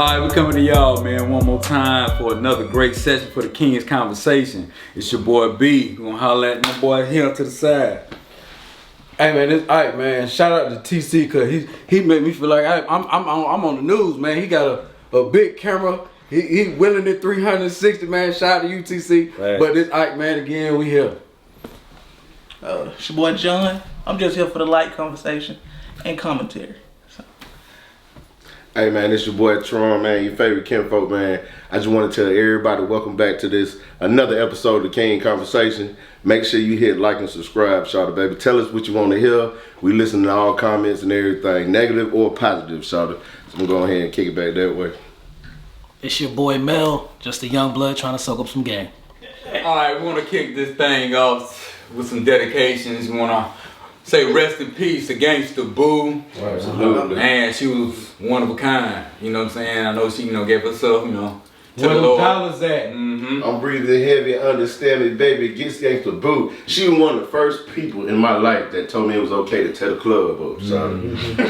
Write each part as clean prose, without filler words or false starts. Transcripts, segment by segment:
Alright, we coming to y'all, man, one more time for another great session for the King's Conversation. It's your boy B. We're gonna holler at my boy here to the side. Hey man, this Ike man. Shout out to TC cause he made me feel like I'm on the news, man. He got a big camera. He willing it 360, man. Shout out to you, TC. Right. But this Ike man again, we here. It's your boy John. I'm just here for the light conversation and commentary. Hey man, it's your boy Tron, man, your favorite kinfolk, man. I just want to tell everybody welcome back to this another episode of the King Conversation. Make sure you hit like and subscribe, shawty baby. Tell us what you want to hear. We listen to all comments and everything, negative or positive, shawty. So I'm gonna go ahead and kick it back that way. It's your boy Mel, just a young blood trying to soak up some game. Alright, we wanna kick this thing off with some dedications. We wanna say rest in peace to Gangsta Boo. Absolutely. Man, she was one of a kind. You know what I'm saying? I know she, gave herself, to Where the the Lord. dollars at? I'm breathing heavy, understanding, baby. Gets Gangsta Boo. She was one of the first people in my life that told me it was okay to tear the club up. So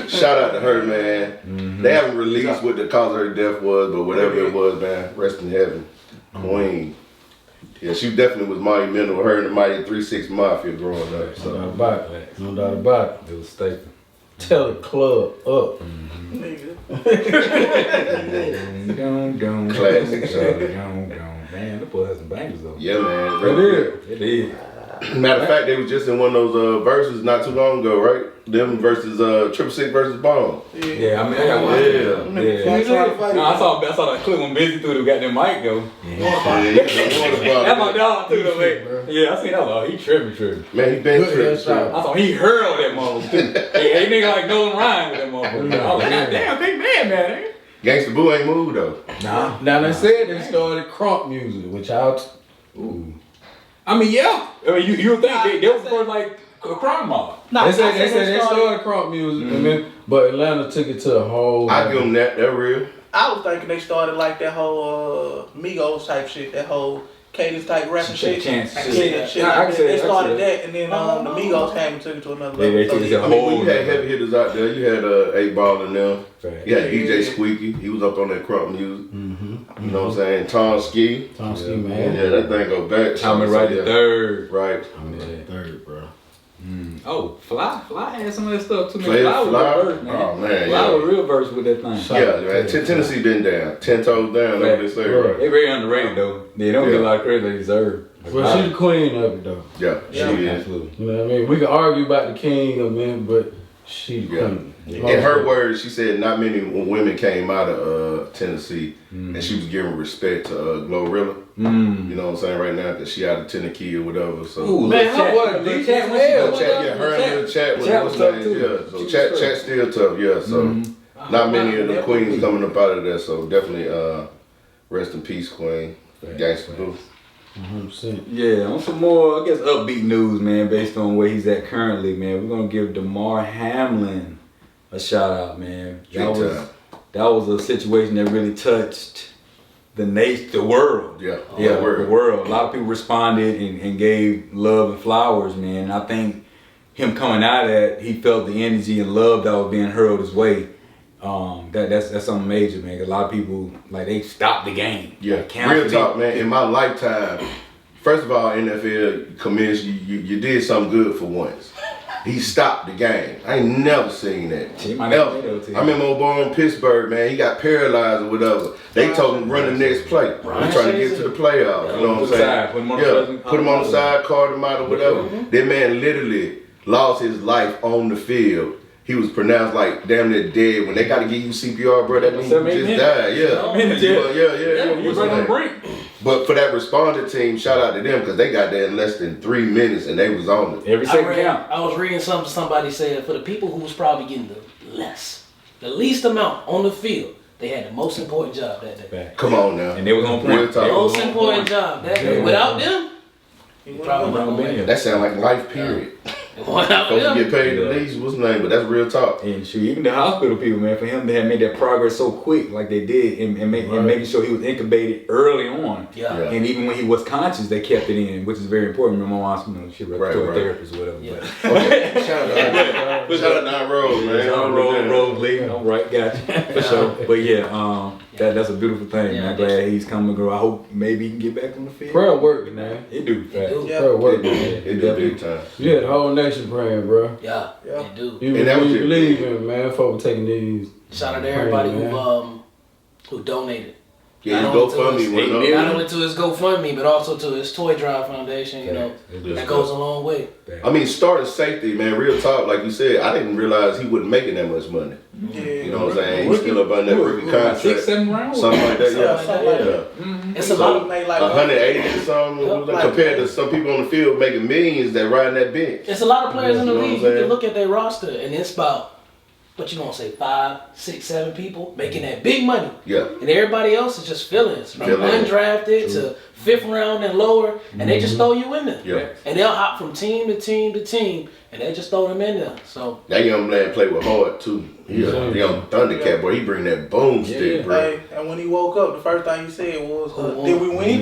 shout out to her, man. They haven't released what the cause of her death was, but whatever it was, man, rest in heaven. Queen. Yeah, she definitely was monumental. Her and the Mighty 3-6 Mafia growing up. No doubt about it. No doubt about it. It was staple. Tell the club up. Nigga. Classic. Man, the boy has some bangers though. Yeah, man. It is. Matter of fact, they was just in one of those verses not too long ago, right? Them versus 666 versus Bone. Yeah, I got one. Yeah. No, I saw that clip when Busy threw the goddamn mic though. That's my dog too though, man. Yeah, I seen that one. He tripping. Man, he been tripping. I saw he hurled that motherfucker too. Hey, nigga like Nolan Ryan with that motherfucker. I was like, goddamn, big man. Gangsta Boo ain't moved though. Nah. Now they said they started crunk music, which ooh. I mean, yeah. I mean, you would think they was for like a crime mob. They said they started crunk music, and then, but Atlanta took it to the whole. I give them that. They're real. I was thinking they started like that whole Migos type shit, that whole cadence type rapping shit. Chance shit. They started that, and then the Migos came and took it to another level. They took it to I mean, when you had heavy hitters out there, you had 8 Ball in them. Right. You had DJ Squeaky. He was up on that crunk music. You know what I'm saying? Tom Ski, man. Yeah, that thing go back. Tommy right the third. Right. Third, bro. Oh, Fly had some of that stuff too. Fly? Fly was a verse, man. Oh, man, Fly yeah. was a real verse with that thing. Yeah, man. Tennessee been down. 10 toes down, like they say, right? They very underrated though. They don't get a lot of credit they deserve. Well, she's the queen of it though. Yeah, she is. Absolutely. You know what I mean? We can argue about the king of men, but she the queen. In her words, she said not many women came out of Tennessee, and she was giving respect to Glorilla. You know what I'm saying right now, because she out of Tennessee or whatever. So Ooh, man, how was Lil it? Chat, her and Lil Chat was Chat what's was name? tough, too. Yeah, so Chat still tough. Yeah, so not many of the queens coming up out of there. So definitely rest in peace, Queen. Gangsta Boo. 100%. Yeah, on some more, I guess, upbeat news, man, based on where he's at currently, man. We're gonna give Damar Hamlin a shout out, man. That was a situation that really touched the world. Yeah, the world. A lot of people responded and gave love and flowers, man. I think him coming out of that, he felt the energy and love that was being hurled his way. That's something major, man. A lot of people they stopped the game. Yeah, real talk, man. In my lifetime, first of all, NFL commends you did something good for once. He stopped the game. I ain't never seen that. I remember old boy in Pittsburgh, man. He got paralyzed or whatever. They told him run the next play. We're trying to get to the playoffs. You know what I'm saying? Put him on the side, card him out or whatever. That man literally lost his life on the field. He was pronounced like damn near dead. When they got to give you CPR, bro, that means you just died. Yeah. You're right on the brink. But for that responder team, shout out to them because they got there in less than 3 minutes and they was on it. Every second count. I was reading something somebody said for the people who was probably getting the least amount on the field, they had the most important job that day. Come on now. And they was on point. The most important job that day. Without them, he probably wouldn't have been. That sound like life period. Without Supposed them. to get paid the least, what's the name? But that's real talk. And shoot, even the hospital people, man, for him to have made that progress so quick like they did and making sure he was incubated early on. Yeah. And even when he was conscious, they kept it in, which is very important. Remember, she was a therapist or whatever. Yeah. Okay. Shout out to Don Rose, man. Don Rose leading. All right, gotcha. For sure. But yeah, That's a beautiful thing, Yeah, man. I'm glad he's coming, girl. I hope maybe he can get back on the field. Prayer working, man. It do, fact. Prayer working, man. It do big time. You had the whole nation praying, bro. Yeah, they do. You And that was it. believe in, man. Folks taking these. Shout out to everybody man. who donated. Yeah, Not his only to GoFundMe went up. Not only to his GoFundMe, but also to his Toy Drive Foundation. You know, that goes a long way. I mean, starting safety, man, real talk, like you said, I didn't realize he wasn't making that much money. Yeah. You know what I'm saying? He's still up on that rookie contract. 6-7 rounds. Something like that, Yeah. It's a So, lot of made like 180 or something, compared to some people on the field making millions that riding that bench. It's a lot of players in the You know what league. I'm You can saying? look at their roster, and it's about, what you gonna say, 5, 6, 7 people making that big money. Yeah. And everybody else is just fill-ins, from Fill-in. undrafted to 5th round and lower, and they just throw you in there. Yeah. And they'll hop from team to team to team, and they just throw them in there. So That young man play with heart too. He a young Thundercat, boy. He bring that boom stick, bro. Hey, and when he woke up, the first thing he said was, "Did we win?"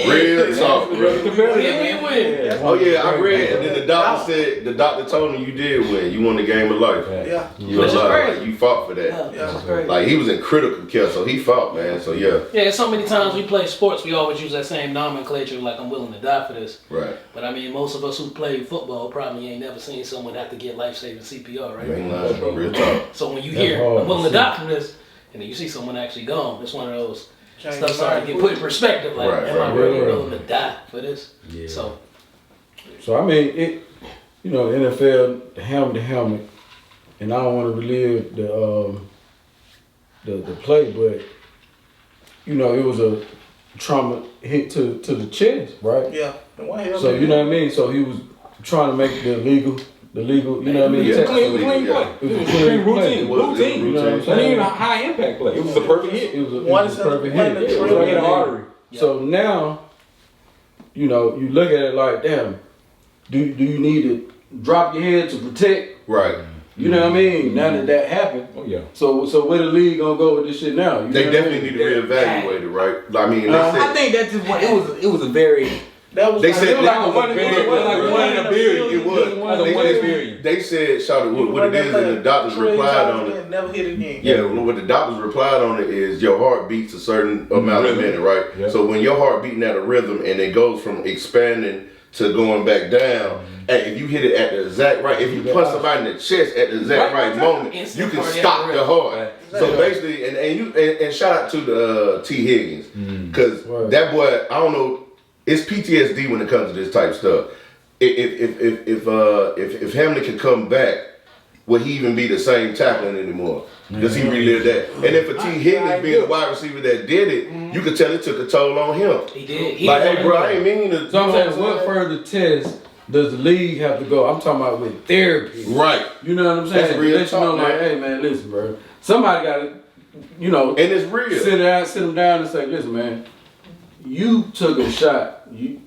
Real talk, bro. yeah, we win. Oh yeah, I read. And then the doctor told him you did win. You won the game of life. Yeah. You Which is alive. crazy. Like, you fought for that. Yeah, that's crazy. Like he was in critical care, so he fought, man. So yeah, Yeah, so many times we play sports, we always use that same nomenclature, like I'm willing to die for this. right. But I mean, most of us who play football probably ain't never seen someone have to get life-saving CPR, right? You ain't lying, bro. Real talk. So when you That's hear, hard I'm willing to to die from this, and then you see someone actually gone, it's one of those Change stuff your starting to mind get put in perspective, like, Right, am I right, really right. willing to die for this? Yeah. So, So I mean, it. You know, NFL, the helmet to helmet, and I don't want to relive the play, but you know, it was a trauma hit to the chest, right? Yeah. And one hell So you know what I mean. So he was trying to make the legal. You know what I mean? Yeah. Clean play. It was a Clean clean play. routine. It was Routine. You know what I'm It wasn't even a saying? high impact play. It was a perfect hit. It was a One perfect one hit. in the It was trail. right in the artery. So now, you know, you look at it like, damn, do you need to drop your head to protect? Right. You know what I mean? Now that happened. Oh yeah. So where the league gonna go with this shit now? You They know what I definitely mean? need to reevaluate it, right? I mean, they I said think that's just what it was a very. That was they like, said It was like that a was one a in big it was like one. one in a billion. It was. Like a one in a billion. They said, Shawty, what it is, and the doctors replied on it. Never hit it again. Yeah, what the doctors replied on it is your heart beats a certain amount of minute, right? Yeah. So when your heart beating at a rhythm and it goes from expanding to going back down, and if you hit it at the exact right, if you punch somebody in the chest at the exact right moment, you Instant can cardiac stop the arrest. heart. So basically, and shout out to the T Higgins, because Right. that boy, I don't know, it's PTSD when it comes to this type stuff. If Hamlin can come back, will he even be the same tackling anymore? Does he relive that? And if a T Higgins being the wide receiver that did it, you could tell it took a toll on him. he did. He Like, did. hey, bro, I ain't mean to. So I'm you know saying, what what I'm further test does the league have to go? I'm talking about with therapy. Right. You know what I'm saying? That's real Let you know, talk, like, man. hey man, listen, bro. Somebody got to, you know, And it's real. sit them down and say, listen, man, you took a shot. You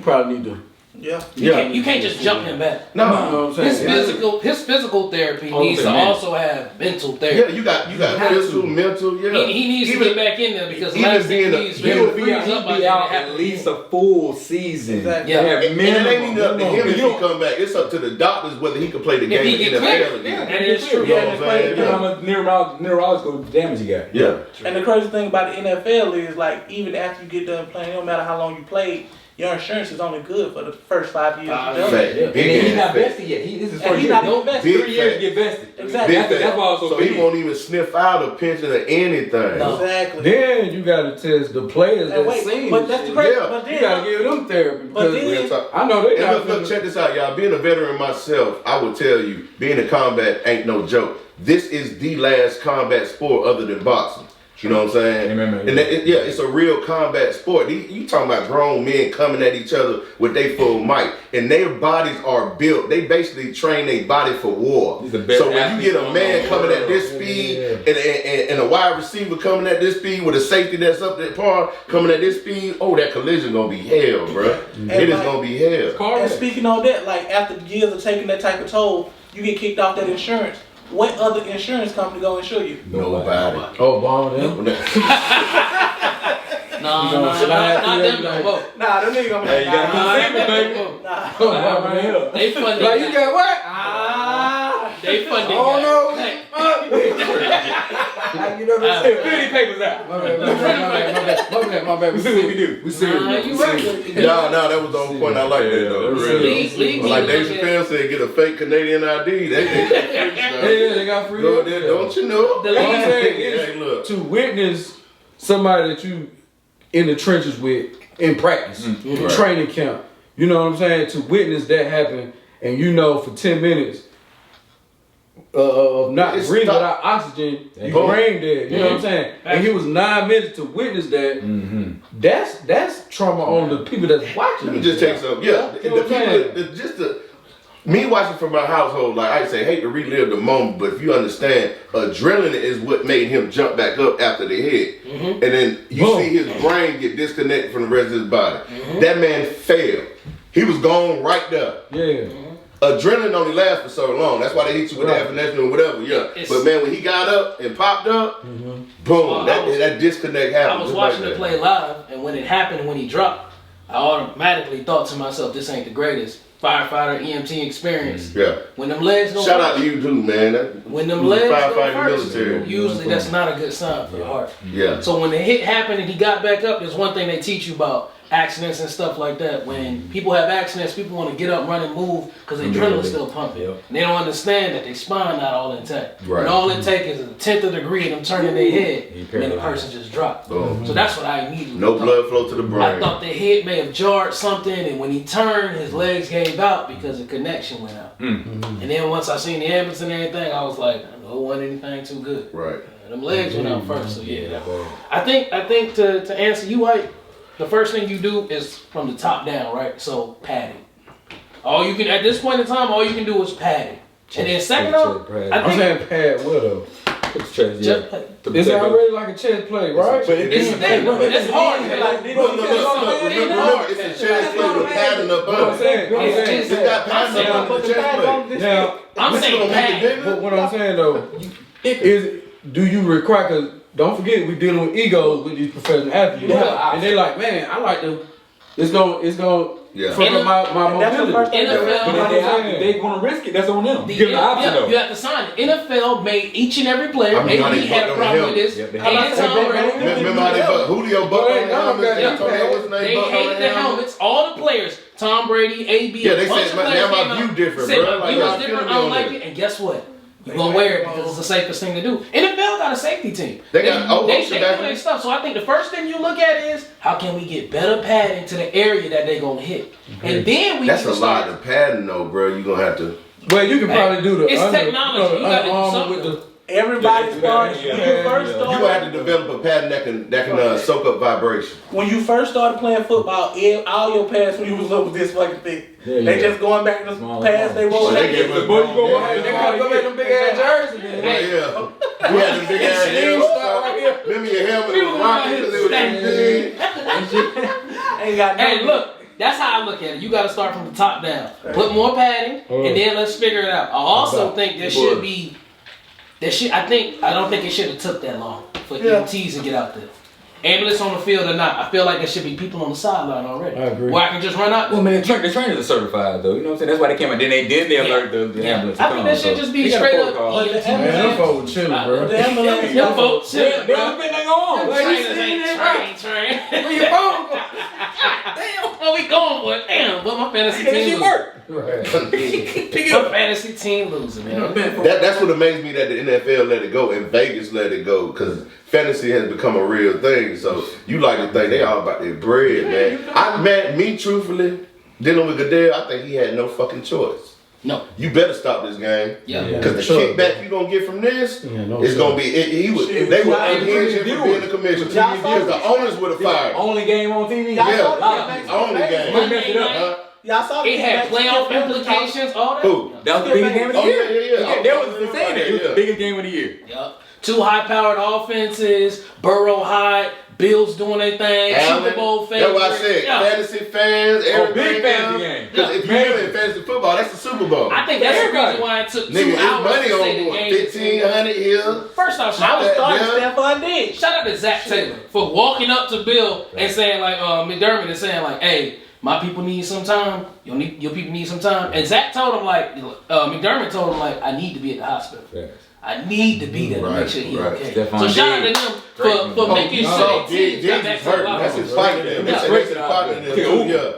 probably need to. Yeah. You can't just jump him back. You know No. what I'm saying? His physical therapy Oh, needs to man. also have mental Yeah, therapy. you got have physical, to. mental, yeah. He needs Even- to get back in there because even last being thing a- he needs he'll to He'll freeze up by be then out and have at to least leave. a full season. Exactly. Yeah. Have And it ain't even up to him if he minimum. come back. It's up to the doctors whether he can play the If game he in get the cleared, NFL again. that is true. You know what I'm saying? You know how much neurological damage he got. Yeah. And the crazy thing about the NFL is, like, even after you get done playing, no matter how long you played, your insurance is only good for the first 5 years. Five you done. Fact. And Big then he's ass not fact. vested yet. This is And first he's year. not Don't even vested. Big 3 years to fact. get vested. Exactly. Big That's fact. why it's so So he big. won't even sniff out a pension or anything. No. Exactly. Then you got to test the players And that wait, seen but this that's the shit. crazy. Yeah. But You got to then, give them therapy. But Because then- Real talk. I know they And not look, check this out, y'all. Being a veteran myself, I would tell you, being in combat ain't no joke. This is the last combat sport other than boxing. You know what I'm saying? Amen. And yeah, it's a real combat sport. You talking about grown men coming at each other with their full might, and their bodies are built. They basically train their body for war. He's the best So when you athlete get a in man the coming at world. this speed, and a wide receiver coming at this speed with a safety that's up that par coming at this speed, oh, that collision gonna be hell, bro. It is gonna be hell. and speaking on that, like, after years of taking that type of toll, you get kicked off that insurance. What other insurance company gonna insure you? Nobody. Oh, bomb them. Nah, gonna nah, slide not through them everything. no more. Nah, them niggas gonna be Hey, you got Nah, to keep it, baby. nah. Oh, bomb right here. They funded Like you got what? They funded Oh that. no. Like, you know Fill these papers out. My bad. We see what we do. We see what we do. You right. No, that was the whole point. I like that though. League Like Dave look at- Chappelle said, get a fake Canadian ID. They got free. Go there, don't you know? The What I'm league- saying is Hey, look. to witness somebody that you in the trenches with in practice, Right. training camp. You know what I'm saying? To witness that happen, and you know for 10 minutes of not It's breathing tough. without oxygen, you Boom. brain dead. You know what I'm saying? And he was 9 minutes to witness that. That's trauma on the people that's watching. Let me just take some. Yeah, You know what I'm saying? Me watching from my household, like I say, hate to relive the moment, but if you understand, adrenaline is what made him jump back up after the hit. And then you Boom. see his brain get disconnected from the rest of his body. That man failed. He was gone right there. Yeah. Adrenaline only lasts for so long. That's why they hit you with Right. epinephrine or whatever. Yeah. It's- But man, when he got up and popped up, boom, Well, that disconnect happened. I was just watching like the that. play live, and when it happened, when he dropped, I automatically thought to myself, this ain't the greatest firefighter EMT experience. Yeah. When them legs don't Shout work, out to you too, man. when them you was legs go firefighting first, military. usually that's not a good sign for your heart. Yeah. So when the hit happened and he got back up, there's one thing they teach you about accidents and stuff like that. When people have accidents, people want to get up, run, and move because the adrenaline's still pumping. Yep. And they don't understand that their spine not all intact. Right. And all it takes is a 1/10 of a degree of them turning their head, and the paralyzed. person just dropped. Boom. So that's what I immediately No thought. blood flow to the I brain. thought the head may have jarred something, and when he turned, his legs gave out because the connection went out. And then once I seen the ambulance and everything, I was like, I know it wasn't anything too good. Right. Them legs went out first, so yeah. I think to answer you, Ike, the first thing you do is from the top down, right? So padding. All you can at this point in time, all you can do is padding. And then second off, I I'm think saying pad what though? It's chest, yeah. just play. It's already like a chest play, right? But It's hard. Remember, it's a chest play with padding up What I'm under it. saying, It's got padding up under the chest play. now, I'm This saying gonna make it padding. bigger? but what I'm saying though, is do you require? Cause don't forget we dealing with egos with these professional athletes, Yeah. and they like, man, I like to. It's gonna Yeah. fuck up my That's the mobility. first thing. NFL, But they want to risk it. That's on them. The- Give them the option yeah, though. you have to sign it. NFL made each and every player. I mean, how AD they had a bucked on problem him. with this. Yep, they And had- Tom Brady. Remember how they bucked Julio bucked on the helmet? Yeah. Antonio, what's his name? They bucked on hated the helmets. All the players. Tom Brady, AB. Yeah, a they bunch said, of man, players now my came view out, different, said, bro. my Like, view y'all is different. killing I don't me on like it. it. And guess what? You're gonna wear it because it's the safest thing to do. NFL got a safety team. They got- they so do that- their stuff. So I think the first thing you look at is how can we get better padding to the area that they're gonna hit, and then we That's can a start. lot of padding though, bro. You gonna have to. Well, you can probably do the It's technology. You gotta do underarm something. with Everybody starts when you first You gonna have to started. develop a pattern that can soak up vibration. When you first started playing football, all your pads when you was little was this fucking thick. Yeah, They yeah. just going back to the Small, pads they small. rolled. They gave us Boy, you go yeah, They gotta go make them big ass jerseys. Yeah, yeah. We had them big ass helmets. Remember your helmet was rocking because it was too big. Ain't got no. Hey, look, that's how I look at it. You got to start from the top down. Put more padding, and then let's figure it out. I also think there should be. I don't think it should have took that long for EMTs to get out there. Ambulance on the field or not, I feel like there should be people on the sideline already. I agree. Where I can just run out. Well, man, the trainers are certified though. You know what I'm saying? That's why they came out. Then they alert the ambulance. to I think come, that should so just be they got a straight up protocol. EMT. Man, them folks chilling, bro. The ambulance. Them folks They chilling, they bro. don't think they on. Them Like, you trainers seen ain't it, trained. Where your phone go? Damn, where we going for it? Damn, but my fantasy That team shit losing. work. My fantasy team losing, man. That's what amazed me that the NFL let it go and Vegas let it go because fantasy has become a real thing. So you like to think they all about their bread, man. Me truthfully, dealing with Goodell, I think he had no fucking choice. No. You better stop this game. Yeah. Because the Sure. kickback you gonna get from this no is sure. gonna be. They would unhinge him for being the commissioner because the owners would have fired. him. Only game on TV. Yeah, only game. Monday night. Y'all saw It had playoff implications, all that. Who? That was the biggest game of the Oh, year. yeah. That was the saying that. It was Yeah. the biggest game of the year. Yep. Two high-powered offenses, Burrow high, Bills doing their thing, Super Bowl favorite. That's what I said. Yeah. Fantasy fans, everything. big fantasy game. Because if you live in fantasy football, that's the Super Bowl. I think that's the Everybody. reason why it took 2 Nigga, it's hours money to say on the board. game. 1,500 here. First off, I was starting Yeah. Stephon Diggs. shout out to Zach Taylor for walking up to Bill and saying like, McDermott and saying like, hey, my people need some time. Your people need some time. And Zach told him like, McDermott told him like, I need to be at the hospital. Yes. I need to be there to make sure he's okay. Stephon So shout out to them for making sure that team got back to the level. That's his fight there. That's his fight there.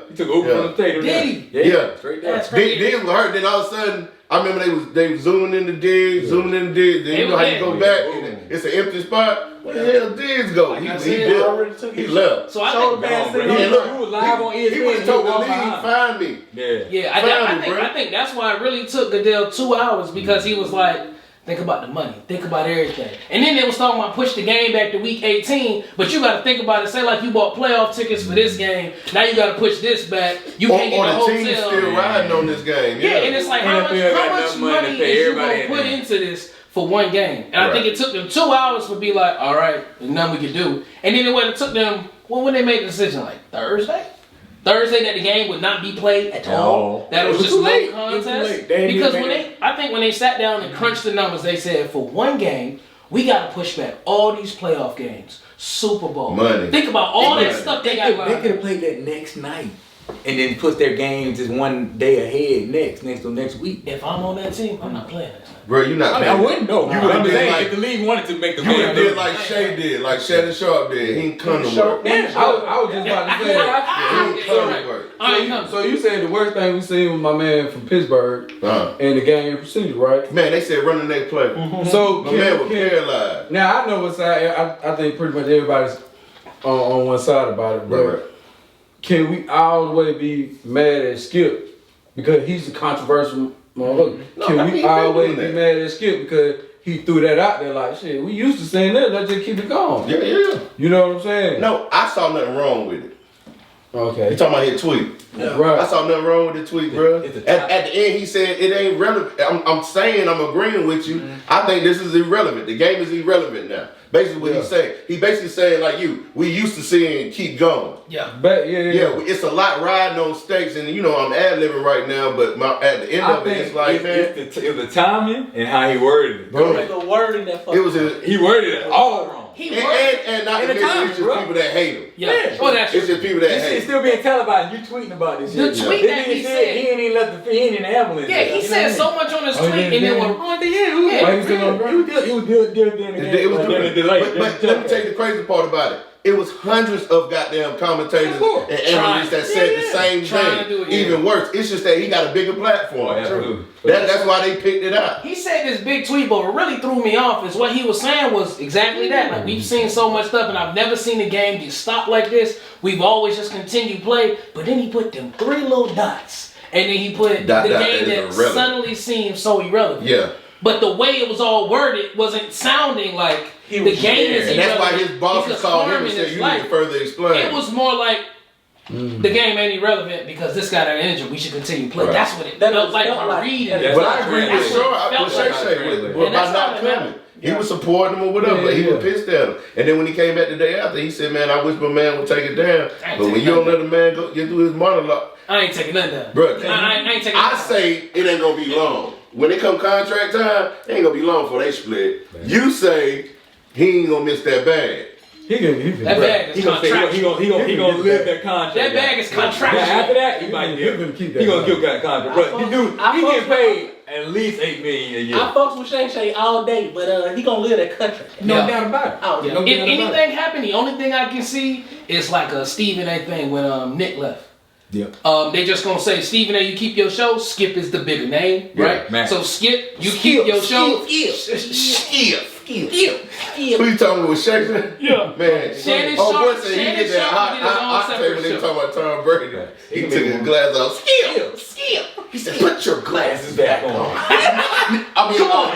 He took Uber from the Tatum. Did he? Yeah. Straight there. Diggs was hurt. Then all of a sudden, I remember they was zooming in the Diggs, zooming in the Diggs. Then you know how you go back and it's an empty spot. Where the hell Diggs go? Like He left. So I think He was live on ESPN. He would have told the league, find me. Yeah, I think that's why it really took Goodell 2 hours because he was like, think about the money, think about everything. And then they was talking about push the game back to week 18, but you got to think about it. Say like you bought playoff tickets for this game, now you got to push this back. You can't get the hotel. Or the team's still riding on this game. Yeah, and it's like how much money is you gonna put into this for one game? And I think it took them 2 hours to be like, all right, there's nothing we can do. And then it took them, when they made the decision, like Thursday that the game would not be played at all. That it was just no contest. Because when they sat down and crunched the numbers, they said for one game, we got to push back all these playoff games, Super Bowl. Money. Think about all that stuff they got. They could have played that next night. And then put their games just one day ahead next week. If I'm on that team, I'm not playing that. Bro, you're not playing. I wouldn't know. You would have did like if the league wanted to make the you would have did like Shay did, like Shannon Sharp did. He ain't come to work. Yeah, I was just about to say that. He ain't come to work. So you said the worst thing we seen was my man from Pittsburgh in the game procedure, right? Man, they said run the next play. So My man was paralyzed. now I know what side. I think pretty much everybody's on one side about it, but Right. can we all the way be mad at Skip because he's a controversial motherfucker? Can we always be mad at Skip because he threw that out there like shit? We used to saying that. Let's just keep it going. Yeah. You know what I'm saying? No, I saw nothing wrong with it. Okay. You talking about his tweet? Yeah. Right. I saw nothing wrong with the tweet, bro. At the end, he said it ain't relevant. I'm saying I'm agreeing with you. I think this is irrelevant. The game is irrelevant now. Basically, what he's saying. He basically saying like we used to seeing keep going. Yeah. But yeah. It's a lot riding on stakes, and you know I'm ad-libbing right now. But at the end of it, it's like it's the timing and how he worded it. Bro, The wording that it was he worded it all wrong. and not to mention it's just people that hate him. Yeah. Oh, that's It's just people that hate It's him. still being televised. You tweeting about this The shit. tweet that he said. He ain't even left he ain't in the ambulance. Yeah, he said so much on his tweet, and then when Why you still on ground? He was doing It was doing but let me tell you the crazy part about it. It was hundreds of goddamn commentators and analysts that said the same thing. Even worse, it's just that he got a bigger platform. Absolutely. That's why they picked it out. he said this big tweet, but what really threw me off is what he was saying was exactly that. Like we've seen so much stuff, and I've never seen a game get stopped like this. We've always just continued play, but then he put them 3 little dots, and then he put the game that suddenly seemed so irrelevant. Yeah. But the way it was all worded wasn't sounding like the game is irrelevant. And that's why his boss called him and said, you need to further explain. It was more like, the game ain't irrelevant because this guy got injured. We should continue to play. Right. That's what it felt like when reading it. But I agree with Shay by not coming. He was supporting him or whatever, but he was pissed at him. And then when he came back the day after, he said, man, I wish my man would take it down. But when you don't let a man go get through his monologue. I ain't taking nothing down. Bro, I ain't taking I say it ain't going to be long. When it come contract time, it ain't going to be long before they split. Man. You say he ain't going to miss that bag. That bag is contractual. He gonna live that contract. That bag is contractual. After that, he might give that contract. But he getting paid at least $8 million a year. I fucks with Shay all day, but he gonna live that contract. No doubt about it. If anything happened, the only thing I can see is like a Stephen A thing when Nick left. Yep. They just gonna say, Stephen A, you keep your show. Skip is the bigger name, right? Man. So Skip, you keep your show. Skip. Who you talking with, Shakespeare? Yeah. Man. Shannon Boy Sharp said he get that hot table when they talking about Tom Brady. He took his glass off. Skip. He said, put your glasses back on. Come on.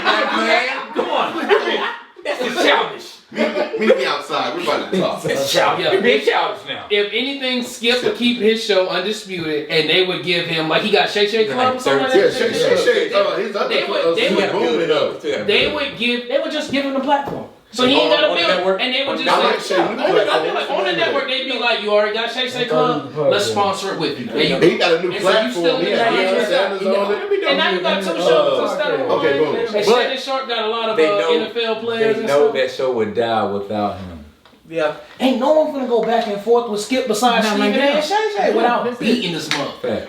That's childish. Meet me outside. We're about to talk. It's childish. You're being childish now. If anything, Skip would keep his show undisputed, and they would give him like he got Shay Shay Club or something like that. Yeah, Shay. His other booming up. They would just give him the platform. So he ain't got to build, and they would just say, on the network, they'd be like, you already got Shay Shay Club, let's sponsor it with you. He got a new platform. And now you got 2 shows instead of one. Okay, boom. And Shannon Sharp got a lot of NFL players. They know that show would die without him. Yeah. Ain't no one finna go back and forth with Skip besides Stephen A. and Shay Shay without beating this mother.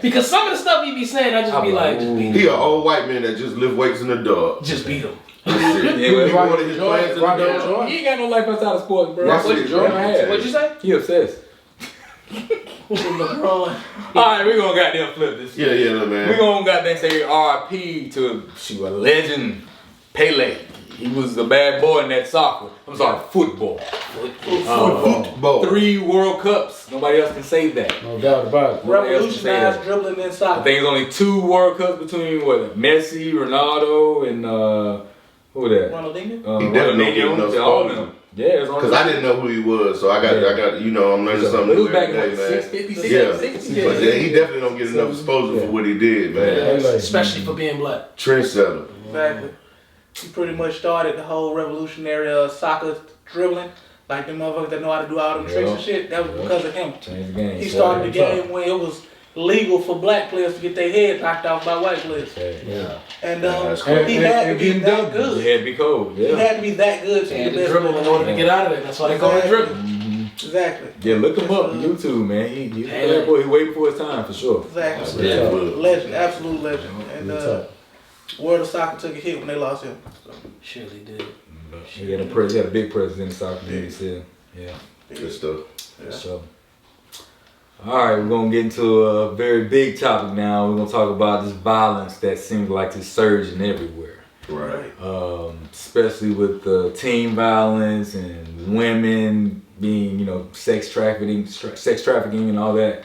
Because some of the stuff he be saying, I just be like, just beat him. He an old white man that just lift weights in the dark. Just beat him. He ain't got no life outside of sports, bro. What'd you say? He obsessed. Alright, we gonna goddamn flip this shit. Yeah, man. We gonna goddamn say R.I.P. to a legend, Pele. He was a bad boy in that soccer. I'm sorry, football. Football. 3 World Cups. Nobody else can say that. No doubt about it. Revolutionized dribbling in soccer. I think it's only 2 World Cups between Messi, Ronaldo, and who that? Ronaldinho. He definitely don't get enough all of them. Yeah, it's only because I didn't know who he was, so I got, I'm learning something new every day, man. 650, Yeah, 60, but he definitely don't get enough exposure for what he did, man. Especially for being black. Trendsetter. Exactly. He pretty much started the whole revolutionary soccer dribbling. Like the motherfuckers that know how to do all them tricks and shit. That was because of him. Changed the game. He started the game when it was legal for black players to get their head knocked off by white players. Yeah. And he had to be that good. He had to be cold. Yeah. He had to be that good to He be had the to best dribble player. in order to get out of it. That's why they call it dribbling. Exactly. Yeah, look him up on YouTube, man. He's that boy. He waiting for his time for sure. Exactly. Yeah. Legend, absolute legend. And world of soccer took a hit when they lost him. So. Surely did. He had a big presence in the soccer community still. Yeah. Good stuff. Yeah. So, all right, we're gonna get into a very big topic now. We're gonna talk about this violence that seems like it's surging everywhere. Right. Especially with the teen violence and women being, sex trafficking and all that.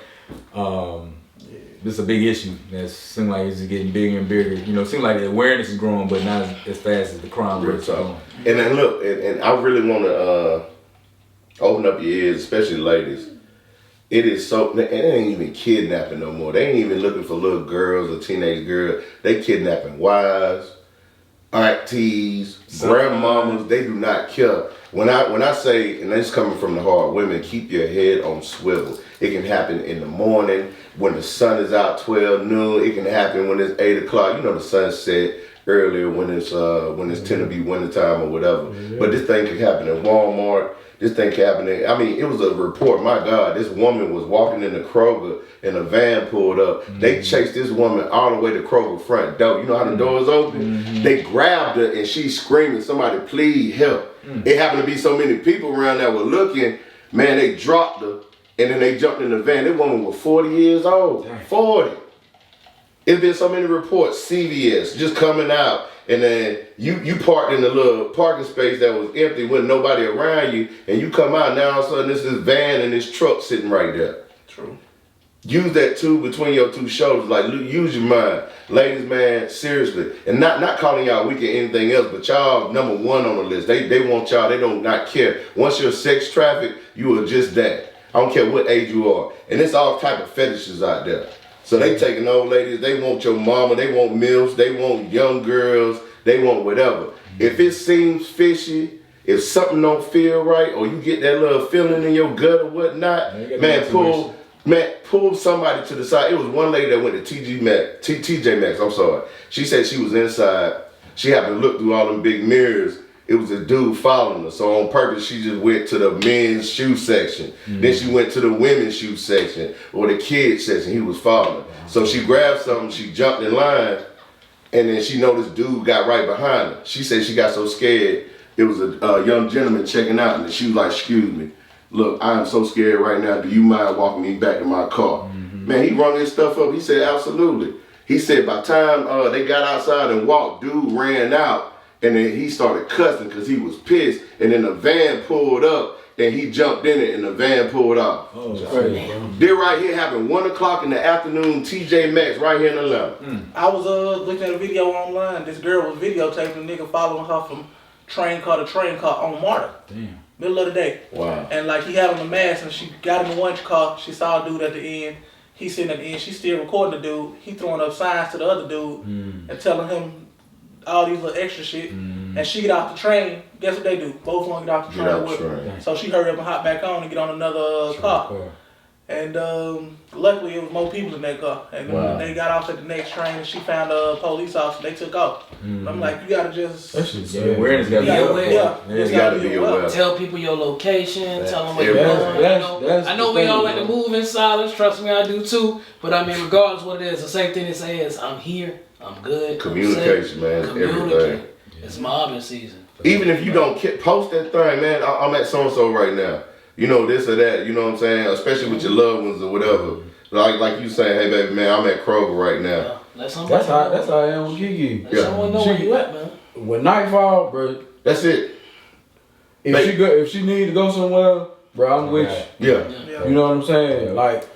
This is a big issue. That seems like it's just getting bigger and bigger. It seems like the awareness is growing, but not as fast as the crime rate is going. And then look, and I really want to open up your ears, especially ladies. It is so, it ain't even kidnapping no more. They ain't even looking for little girls or teenage girls. They kidnapping wives, aunties, grandmamas. They do not care. When I say, and this coming from the heart, women, keep your head on swivel. It can happen in the morning when the sun is out 12 noon. It can happen when it's 8 o'clock. The sun set earlier when it's tend to be wintertime or whatever. Yeah. But this thing could happen in Walmart. This thing could happen in, it was a report. My God, this woman was walking in the Kroger and a van pulled up. Mm-hmm. They chased this woman all the way to Kroger front door. You know how the door is open? Mm-hmm. They grabbed her and she's screaming, somebody please help. Mm-hmm. It happened to be so many people around that were looking. Man, they dropped her and then they jumped in the van. That woman was 40 years old. Dang. 40. It's been so many reports, CVS just coming out. And then you parked in a little parking space that was empty with nobody around you, and you come out, now all of a sudden this is van and this truck sitting right there. True. Use that tube between your 2 shoulders, like use your mind. Ladies, man, seriously. And not calling y'all weak or anything else, but y'all number 1 on the list. They want y'all, they don't not care. Once you're sex trafficked, you are just that. I don't care what age you are. And it's all type of fetishes out there. So they taking old ladies, they want your mama, they want MILFs, they want young girls, they want whatever. If it seems fishy, if something don't feel right, or you get that little feeling in your gut or whatnot, pull somebody to the side. It was one lady that went to TJ Maxx, I'm sorry. She said she was inside. She happened to look through all them big mirrors. It was a dude following her. So on purpose, she just went to the men's shoe section. Mm-hmm. Then she went to the women's shoe section or the kids section. He was following her. So she grabbed something, she jumped in line, and then she noticed dude got right behind her. She said she got so scared. It was a young gentleman checking out, and she was like, excuse me, look, I am so scared right now. Do you mind walking me back to my car? Mm-hmm. Man, he rung his stuff up. He said, absolutely. He said by the time they got outside and walked, dude ran out. And then he started cussing because he was pissed. And then the van pulled up and he jumped in it and the van pulled off. Oh, crazy. This right here happened 1 o'clock in the afternoon, TJ Maxx right here in Atlanta. I was looking at a video online. This girl was videotaping a nigga following her from train car to train car on MARTA. Damn. Middle of the day. Wow. And like he had on the mask and she got him in one car. She saw a dude at the end. He's sitting at the end. She's still recording the dude. He throwing up signs to the other dude and telling him all these little extra shit, and she get off the train. Guess what they do? Both want to get off the train with her. So she hurry up and hop back on and get on another car. And luckily it was more people in that car. And they got off at the next train and she found a police officer. They took off. I'm like, you gotta just... Awareness gotta be aware. You gotta be aware. Tell people your location, tell them where you're going. I know we all like to move in silence. Trust me, I do too. But I mean, regardless what it is, the same thing they say is, I'm here, I'm good. Communication, man, everything. It's mobbing season. Even if you don't post that thing, man, I'm at so-and-so right now. You know, this or that, you know what I'm saying? Especially with your loved ones or whatever. Like you saying, hey baby, man, I'm at Kroger right now. That's how I am with Kiki. Let someone know where you at, man. When nightfall, bro. That's it. If she need to go somewhere, bro, I'm with you. Yeah. You know what I'm saying? Like,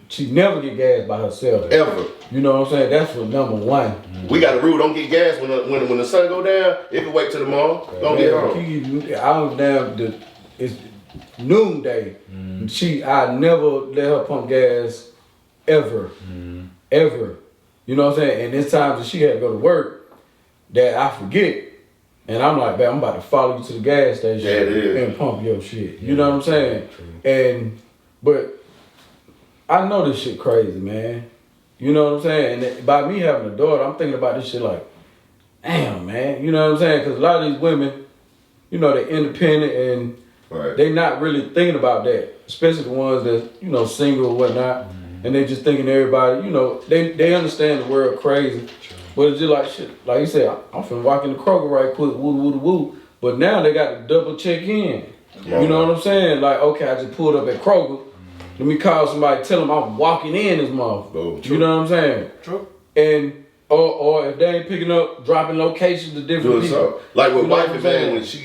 she never get gas by herself. Ever. You know what I'm saying? That's for number one. We got a rule, don't get gas when the sun go down. It can wait till tomorrow. Don't get home. Kiki, I was down it's noonday. I never let her pump gas ever. Ever. You know what I'm saying? And there's times that she had to go to work that I forget. And I'm like, man, I'm about to follow you to the gas station and pump your shit. You know what I'm saying? But I know this shit crazy, man. You know what I'm saying? And by me having a daughter, I'm thinking about this shit like, damn, man. You know what I'm saying? Because a lot of these women, you know, they're independent and they not really thinking about that. Especially the ones that, you know, single or whatnot. And they just thinking everybody, you know, they understand the world crazy. But it's just like shit. Like you said, I'm finna walk in the Kroger right quick, woo. But now they got to double check in. You know what I'm saying? Like, okay, I just pulled up at Kroger. Let me call somebody, tell them I'm walking in this motherfucker. You know what I'm saying? True. And or if they ain't picking up, dropping locations to different people. So. Like with wifey, man, when she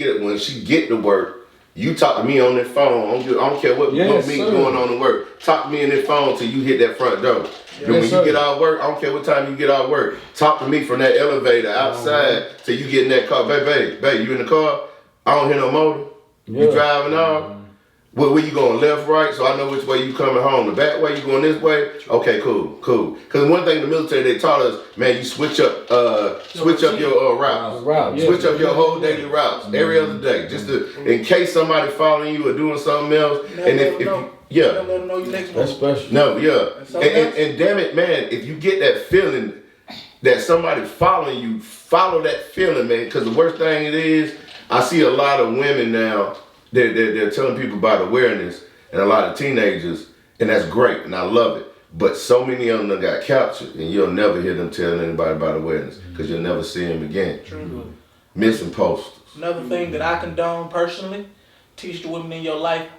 get to work, you talk to me on that phone. I don't care what me going on to work. Talk to me in that phone till you hit that front door. Then when you get out of work, I don't care what time you get out of work. Talk to me from that elevator outside till you get in that car. Babe, you in the car? I don't hear no motor. You driving off? Where you going, left, right? So I know which way you coming home. The back way, you going this way? Okay, cool. Because one thing in the military, they taught us, man, you switch up your routes. Switch up your whole daily routes every other day. Just in case somebody following you or doing something else. And if don't let them know your next move. That's special. No, and damn it, man, if you get that feeling that somebody following you, follow that feeling, man. Because the worst thing it is, I see a lot of women now, they're telling people about awareness, and a lot of teenagers, and that's great, and I love it. But so many of them got captured, and you'll never hear them telling anybody about awareness, because you'll never see them again. True. Missing posters. Another thing that I condone personally, teach the women in your life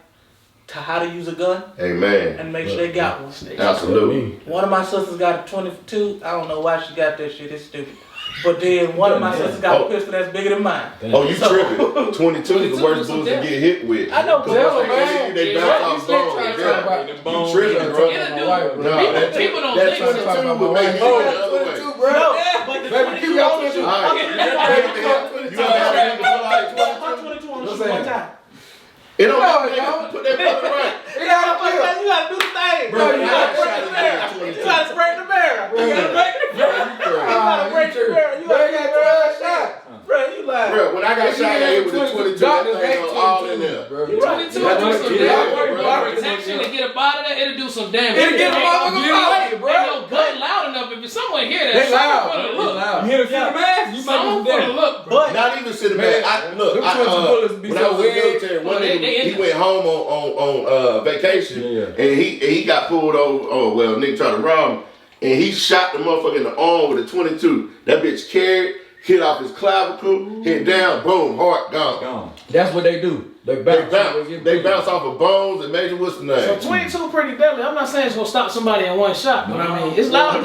to how to use a gun. Amen. And make sure they got one. Absolutely. One of my sisters got a 22. I don't know why she got that shit. It's stupid. But then one of my sisters got a pistol that's bigger than mine. Oh, you tripping. 22 is the worst bullets to get hit with. I know, man. They bounce off bones. You tripping, bro. People don't think so. 22 would make you the other way. No, but the 22 on the shoot. You got 22 on the shoot one time. It don't matter, put that brother right. You gotta do the thing, bro. You gotta break the barrel. You gotta break the barrel. You gotta break the barrel. You gotta break the barrel. You gotta shot. Bro, you like. Bro, when I got shot at with a 22, that thing was all in there. 22 do some damage. Protection to get up out of that, it'll do some damage. It'll get a motherfucker out, bro. Ain't no gun loud enough. If someone hear that, someone gonna look. You hit a cinematic, you someone gonna look, bro. Not even cinematic. Look, when I was in the military, one day he went home on vacation, and he got pulled over. Oh well, nigga tried to rob him, and he shot the motherfucker in the arm with a 22. That bitch carried, hit off his clavicle, hit down, boom, heart gone. That's what they do. They bounce off of bones and major what's the name. So 22 pretty deadly. I'm not saying it's gonna stop somebody in one shot, but I mean it's loud. I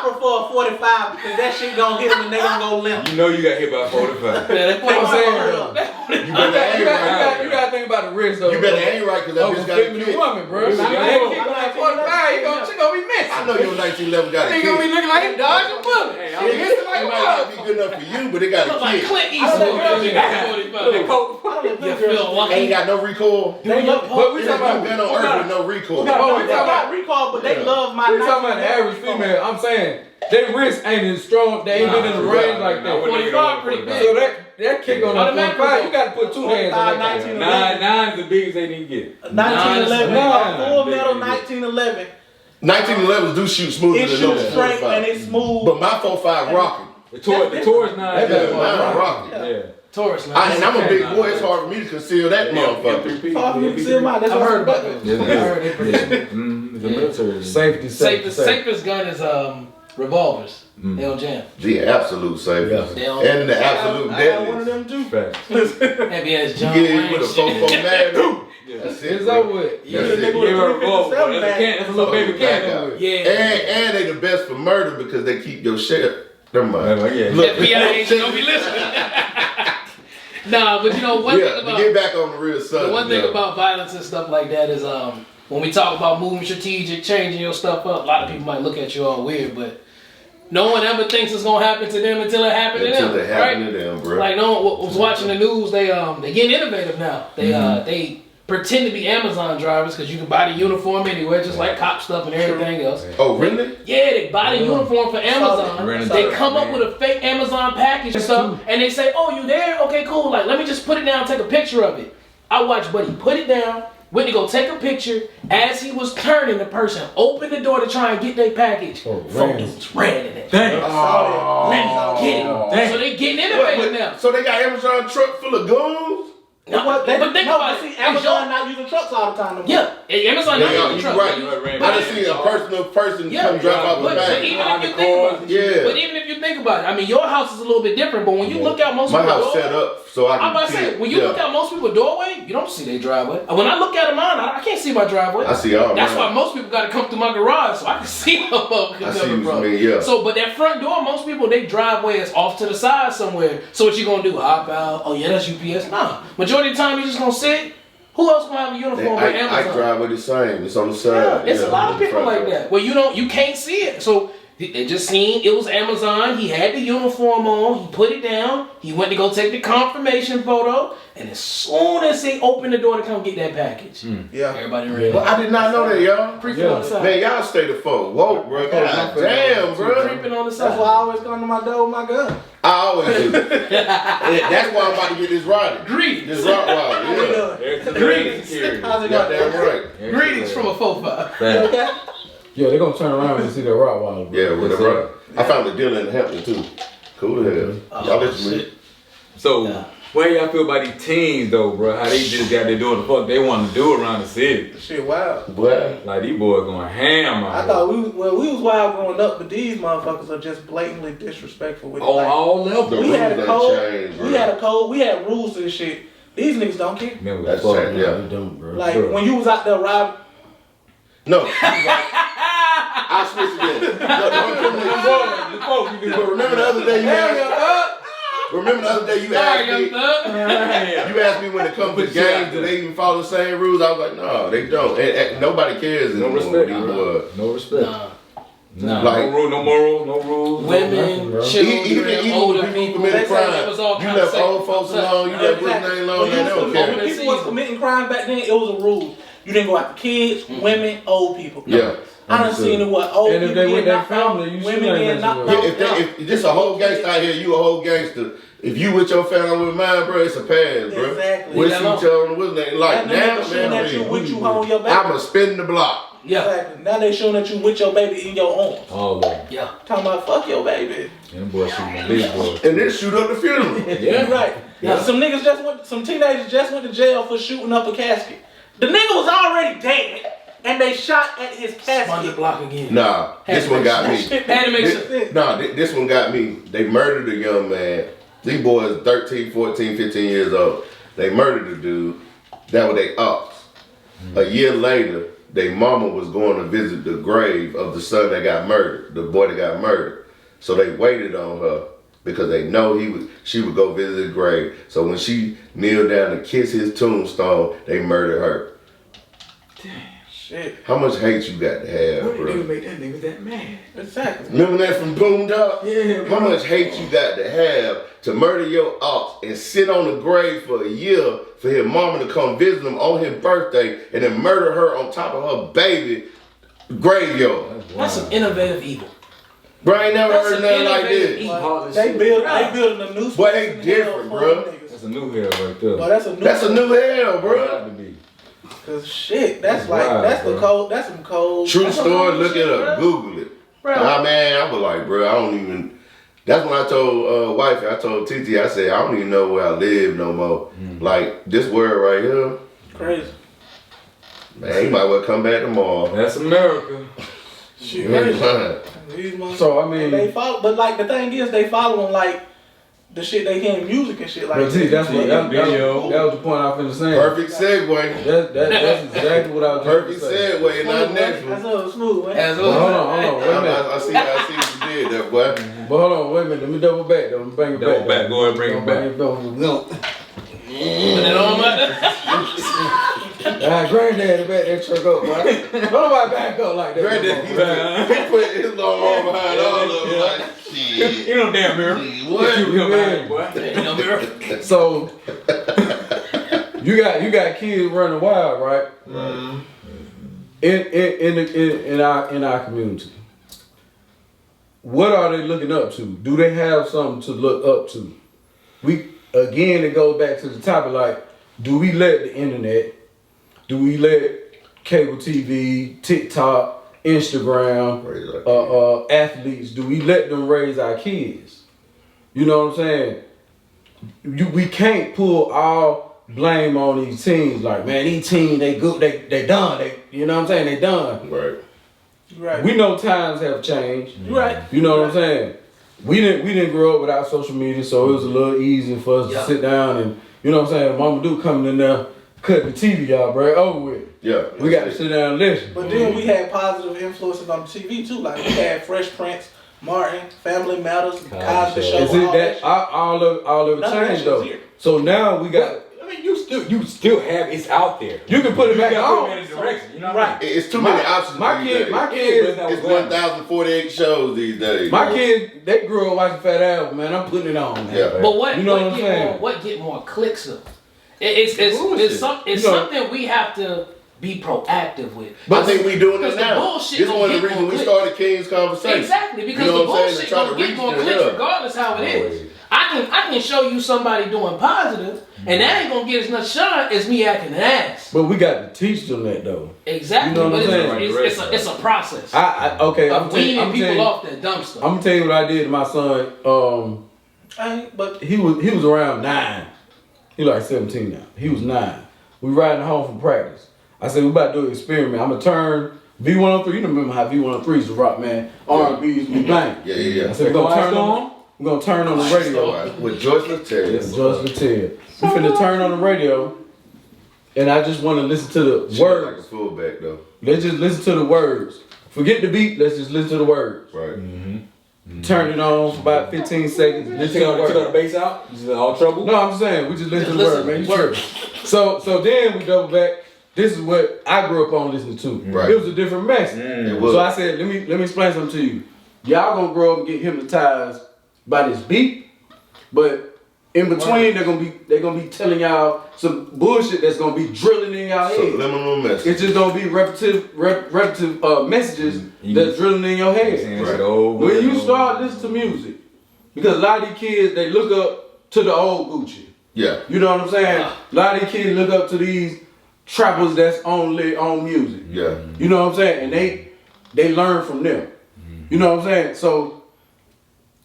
prefer a 45 because that shit gonna hit them and they gonna go limp. You know you got hit by a 45. I'm saying, you gotta think about the risk though. You better aim right because that bitch got a kid. Woman, bro. She gonna be missing. I know your 1911 got a kid. He gonna be looking like he dodging bullets. It might not be good enough for you, but it got a kid. Clint Eastwood. Ain't got no recoil. But we talking about been on earth with no recoil. We talking about recall, but they love my. We talking about the average female. I'm saying their wrist ain't as strong. They ain't been in the range like that. 45 pretty big. that kick on the 45, you got to put two hands on that. 9 is the biggest they didn't get. 1911, full metal 1911. 1911s do shoot smoother It than shoots those straight 45. and it's smooth. But my 45 rocking. The Taurus 9. Yeah, mine rocking. Yeah. Taurus, man. And I'm a big boy. It's hard for me to conceal that motherfucker. Hard for me to conceal mine. That's I've what heard about that. Yeah. I heard it pretty The military. Safest gun is revolvers. They don't jam. The absolute safest. Yeah. And the absolute I got one of deadliest. them too. Facts. Heavy ass You John get hit Wayne with a shit. 4-4 Magnum. That's it. It's bro. over with. Yeah, That's it. nigga with Give her a a revolver. 357 That's a little baby can. Yeah. And they the best for murder because they keep your shit. Never mind. Yeah. Look, FBI ain't gonna be listening. Nah, but you know one thing to about get back on the real subject. the one thing about violence and stuff like that is when we talk about moving strategic, changing your stuff up, a lot of people might look at you all weird, but no one ever thinks it's gonna happen to them until it happens to them. Until it happen to them, bro. Like no one was watching the news. They getting innovative now. They pretend to be Amazon drivers because you can buy the uniform anywhere, just like cop stuff and everything else. Oh, really? Yeah, they buy the uniform for Amazon. They come up with a fake Amazon package and stuff, and they say, "Oh, you there? Okay, cool. Like, let me just put it down, and take a picture of it." I watched Buddy put it down. Went to go take a picture. As he was turning, the person opened the door to try and get their package. Four dudes ran in it. Dang. Let me get it. So they getting innovative now. So they got Amazon truck full of guns? No, but think about it. Amazon not using trucks all the time. Yeah, Amazon not using trucks. Right. I done seen a person come drop off the But bag. even if you think about it, Yeah. but even if you think about it, I mean, your house is a little bit different. But when you look out most My people's house doorway, set up so I can I'm about to see say, it. when you look out most people's doorway, you don't see their driveway. When I look out of mine, I can't see my driveway. I see all That's mine. why most people got to come through my garage so I can see them up. I see what you mean, yeah. So, but that front door, most people, they driveway is off to the side somewhere. So what you gonna do? Hop out? Oh yeah, that's UPS. Nah. Majority of the time, you just gonna sit. Who else gonna have a uniform with Amazon? I drive with the same. It's on the side. Yeah, it's a lot of people like door. that. Well, you can't see it. So they just seen it was Amazon. He had the uniform on. He put it down. He went to go take the confirmation photo. And as soon as they opened the door to come get that package, Yeah. everybody ran. Well, I did not know that, y'all. Creeping on the side. Man, y'all stay the fuck woke, bro. God damn, bro. Creeping on the side. That's why I always come to my door with my gun. I always do. That's why I'm about to get this riding. Greetings. This rock ride, yeah. Greetings. How's it Goddamn going? right. Greetings from a 4-5. Okay. Yeah, they're gonna turn around and see that Rottweiler. Bro. Yeah, with the rock. I found a deal in Hampton too. Cool as hell. Y'all listen to me. So, what y'all feel about these teens though, bro? How they just got to doing the fuck they want to do around the city? Shit, wild. Boy. Like these boys going ham out I here. thought we was wild growing up, but these motherfuckers are just blatantly disrespectful with it. On Like, all levels. The we rules had a done code. changed, bro. We had a code. We had rules to this shit. These niggas don't care. Man, we That's fucked changed, up. yeah. They don't, bro. Like Bro. when you was out there robbing. No, you right. I'll switch again. No, but remember the other day you asked you asked me when it comes to games, do they even follow the same rules? I was like, no, they don't. And nobody cares No anymore. respect. Anymore. No respect. Nah. Like- no rule, no moral, no rules. Women, bro. children, Even older when people people. commit a They crime, say it was all you kind of left old folks alone, you left what's name alone, they don't When care. people was committing crime back then, it was a rule. You didn't go after kids, women, old people. Yeah. I done seen it what old And if people they with get their knocked out, family, you women should get ain't knocked messing out. with Yeah, if this a whole gangster out here, you a whole gangster. If you with your family, I'm with mine, bro, it's a pass, bro. Exactly. We'll Yeah, shoot each other on the what's name. Like now, shooting at you man, with you on your baby. I'ma spin the block. Yeah, Exactly. Now they shooting at you with your baby in your arms. All of them. yeah. Talking about fuck your baby. And them boys shooting the big boys. And then shoot up the funeral. Yeah. Right. Yeah. Some teenagers just went to jail for shooting up a casket. The nigga was already dead, and they shot at his Spun the casket. block again. Nah, this one got me. Had to make sure. This one got me. They murdered a young man. These boys 13, 14, 15 years old. They murdered a dude. That was they ops. A year later, their mama was going to visit the grave of the son that got murdered, the boy that got murdered. So they waited on her because they know she would go visit his grave. So when she kneeled down to kiss his tombstone, they murdered her. Shit. How much hate you got to have, bro? make that nigga that mad? Exactly. Remember that from Boondog? Yeah, How much hate you got to have to murder your ops and sit on the grave for a year for his mama to come visit him on his birthday and then murder her on top of her baby graveyard? That's some innovative evil. Bro, I ain't never heard nothing like this. They building a new. Boy, they different, bro. That's a new hell right there. But that's a new hell, bro. Cause shit, that's the code. That's some cold. True story. Look it up. Google it. Nah, man, I was like, bro, I don't even. That's when I told wifey, I told Titi, I said, I don't even know where I live no more. Like this word right here. Crazy. Man, you might well come back tomorrow. That's America. Shit. So I mean, they follow, but like the thing is, they following like the shit they hear in music and shit like. But see, that's what that was the point I was finna say. Perfect segue. That's exactly what I was. Perfect segue. Not next one. That's a smooth. Hold on, wait a minute. I see what you did there, boy. But hold on, wait a minute. Let me double back. Let me bring it back. Go ahead, bring it back. Put it on my. Granddaddy back that truck up, boy. Don't nobody back up like that. Granddaddy, he put his long arm behind all of them. Like, shit. You know, damn mirror. What? So you got kids running wild, right? In our community. What are they looking up to? Do they have something to look up to? It goes back to the topic, like, do we let the internet, do we let cable TV, TikTok, Instagram, athletes, do we let them raise our kids? You know what I'm saying? We can't pull all blame on these teams. Like, man, these teams, they good, they done. You know what I'm saying? They done. Right. We know times have changed. Right. You know what I'm saying? We didn't grow up without social media, so it was a little easier for us to sit down and, you know what I'm saying, Mama do coming in there, cut the TV out, bro, over with. Yeah. We got to sit down and listen. But then we had positive influences on the TV too. Like we had Fresh Prince, Martin, Family Matters, Cosby Show. All of it changed though. So now we got. I mean, you still have it's out there. You can put it back on. In a direction, you know right? It's too many options. My kids. It's 1,048 shows these days. My kids, they grew up watching Fat Album, man. I'm putting it on, man. Yeah. But what, you know what I'm saying? What get more clicks though? It's something we have to be proactive with. But I think we doing this now. Bullshit this is one of the reasons we started King's Conversation. Exactly, because you know the bullshit gonna get more clicks regardless how it is. I can show you somebody doing positive, and that ain't gonna get as much shine as me acting an ass. But we got to teach them that though. Exactly, you know what I'm saying? It's a process. I'm weaning people off that dumb stuff. I'm gonna tell you what I did to my son. But he was around 9. He like 17 now. He was 9. We riding home from practice. I said, we about to do an experiment. I'm going to turn V103. You remember how V103 is the rock, man. R&B's be blank. Yeah. I said, we're going to turn on the radio. With George Latel. Yes, George Latel. We're finna turn on the radio. And I just want to listen to the words. Like a fullback, though. Let's just listen to the words. Forget the beat. Let's just listen to the words. Right. Turn it on for about 15 seconds. Listen to the words. Took the bass out? Is it all trouble? No, I'm just saying. We just listen to the words, man. You tripping. So then we double back. This is what I grew up on listening to. Right. It was a different message. So I said, let me explain something to you. Y'all gonna grow up and get hypnotized by this beat, but in between they're gonna be telling y'all some bullshit that's gonna be drilling in y'all head. Subliminal message. It's just gonna be repetitive messages that's drilling in your head. Right. When you start listening to music, because a lot of these kids they look up to the old Gucci. Yeah. You know what I'm saying? A lot of these kids look up to these trappers that's only on music. Yeah. You know what I'm saying? And they learn from them. You know what I'm saying? So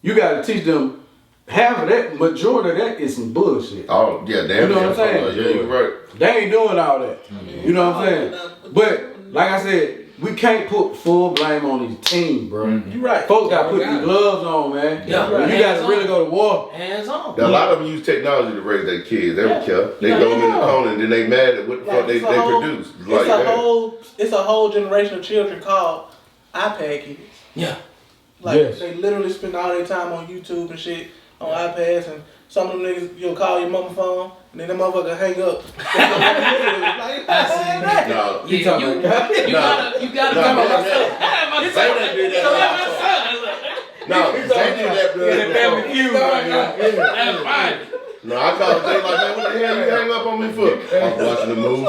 you gotta teach them half of that, majority of that is some bullshit. Oh, yeah, damn. You know what I'm saying? Yeah, you're right. They ain't doing all that. You know what I'm saying? But like I said, we can't put full blame on these teams, bro. You right. Folks gotta put these gloves on, man. Yeah. You gotta really go to war. Hands on. Now, a lot of them use technology to raise their kids. They don't care. They throw them in the corner and then they mad at what the fuck they produce. It's a whole generation of children called iPad kids. Yeah. Like they literally spend all their time on YouTube and shit, on iPads, and some of them niggas you'll call your mama phone and then the motherfucker hang up. You gotta come on my son. They done did that. No, they did that. That's fine. No, I called Jay like, man, what the hell you hang up on me for? I'm watching the movie.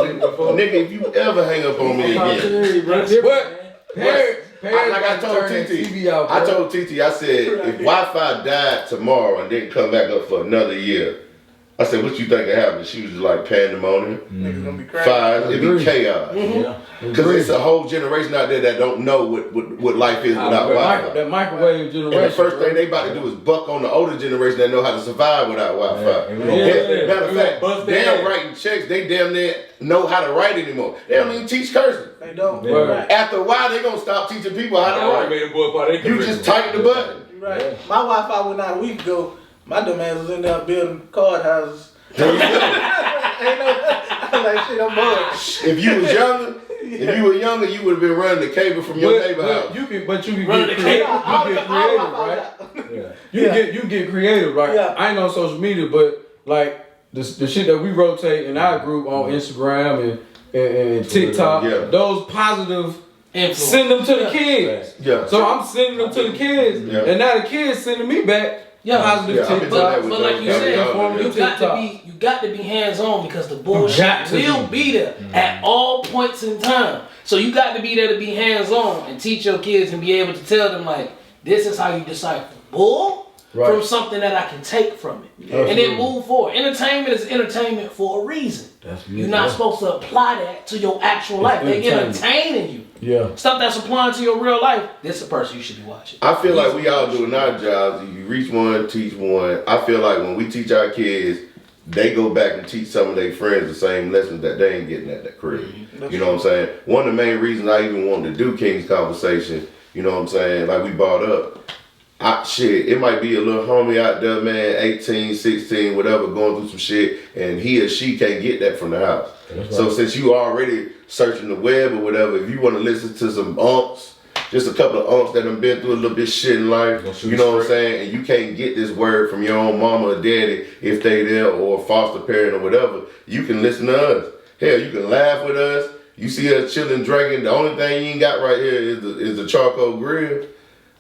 Nigga, if you ever hang up on me again. I told TT, I said, if Wi-Fi died tomorrow and didn't come back up for another year, I said, what you think would happen? She was just like pandemonium. Niggas gonna be crazy. Fires, it'd be chaos. Because it's a whole generation out there that don't know what life is without Wi-Fi. That microwave generation. And the first thing they about to do is buck on the older generation that know how to survive without Wi-Fi. Matter of fact, damn writing checks, they damn near know how to write anymore. They don't even teach cursive. They don't. Right. After a while, they gonna stop teaching people how to write. You just tighten the button. Right. My Wi-Fi went out a week ago. My dumb ass was in there building card houses. Ain't no, I'm like, shit, I'm bored. If you was younger, you would have been running the cable from your neighbor house. You can get creative, right? You get creative, right? Yeah. I ain't on social media, but like the shit that we rotate in our group on Instagram and TikTok, those positive. Send them to the kids. Yeah. So I'm sending them to the kids, and now the kids sending me back. Positive TikTok. But like you said, you got to be hands on because the bullshit will be there at all points in time. So you got to be there to be hands on and teach your kids and be able to tell them like, this is how you decipher bull from something that I can take from it, and then move forward. Entertainment is entertainment for a reason. You're not supposed to apply that to your actual life. They entertaining you. Yeah. Stuff that's applying to your real life, this is a person you should be watching. I feel like we all doing our jobs. You reach one, teach one. I feel like when we teach our kids, they go back and teach some of their friends the same lessons that they ain't getting at that crib. You know what I'm saying? One of the main reasons I even wanted to do King's Conversation, you know what I'm saying, like we brought up, it might be a little homie out there, man, 18, 16, whatever, going through some shit, and he or she can't get that from the house. So since you already searching the web or whatever, if you want to listen to some unks, just a couple of unks that have been through a little bit shit in life, you know what I'm saying, and you can't get this word from your own mama or daddy if they there or a foster parent or whatever, you can listen to us. Hell, you can laugh with us. You see us chilling, drinking. The only thing you ain't got right here is the charcoal grill.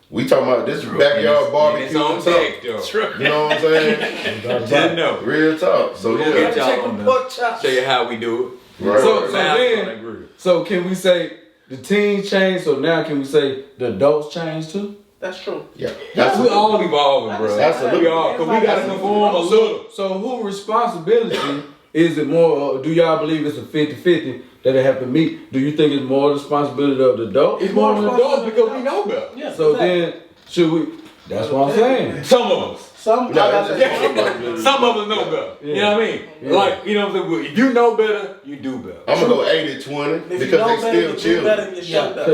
We talking about this backyard barbecue on deck, you know what I'm saying? Didn't know. Real talk. So we'll get y'all on there. Show you how we do it. Right. So can we say the teens changed? So now can we say the adults changed too? That's true. Yeah. We all evolving, bro. Absolutely. We all, cause we gotta conform a little. So who responsibility is it more? Do y'all believe it's a 50-50? That they have to meet. Do you think it's more responsibility of the adult? It's more of the adult because we know better. Yeah, so then, should we? That's what I'm saying. Some of us. Some of us know better. Yeah. You know what I mean? Yeah. Like, you know what I'm saying? If you know better, you do better. I'm going to go 80-20 because they still children.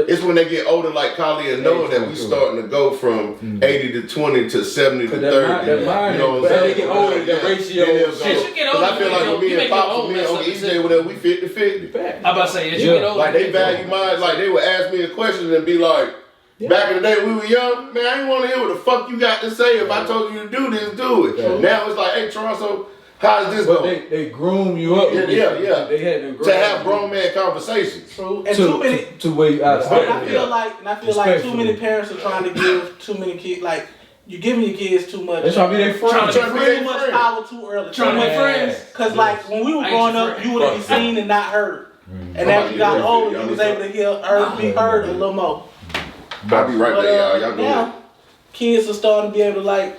It's when they get older, like Kali and Noah, that we starting to go from 80 to 20 to 70 to 30. You know what I'm saying? They get older, the ratio. Because I feel like when me and Pops, me and Uncle EJ, whatever, we 50-50. I'm about to say, as you get older. Like they value mine, like they would ask me a question and be like, back in the day when we were young, man, I didn't want to hear what the fuck you got to say. If I told you to do this, do it. Yeah. Now it's like, hey, Toronto, how's this going? They groom you up. Yeah. They had them to have grown man conversations. True. And too many. To where you out. I feel like too many parents are trying to give too many kids, like, you're giving your kids too much. They're trying to be their friends. Trying to bring too much power too early. Trying to be friends. Because, like, when we were growing up, you would have been seen and not heard. And as you got older, you was able to be heard a little more. I'll be right there, y'all. Now, kids are starting to be able to like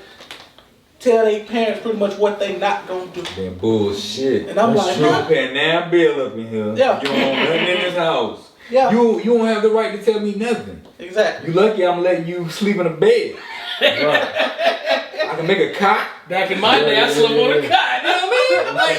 tell their parents pretty much what they not gonna do. That bullshit. And I'm like, you don't pay a damn bill up in here. Yeah. You don't own nothing in this house. Yeah. You don't have the right to tell me nothing. Exactly. You lucky I'm letting you sleep in a bed. I can make a cot. Back in my day, I slept on a cot. You know what I mean? Like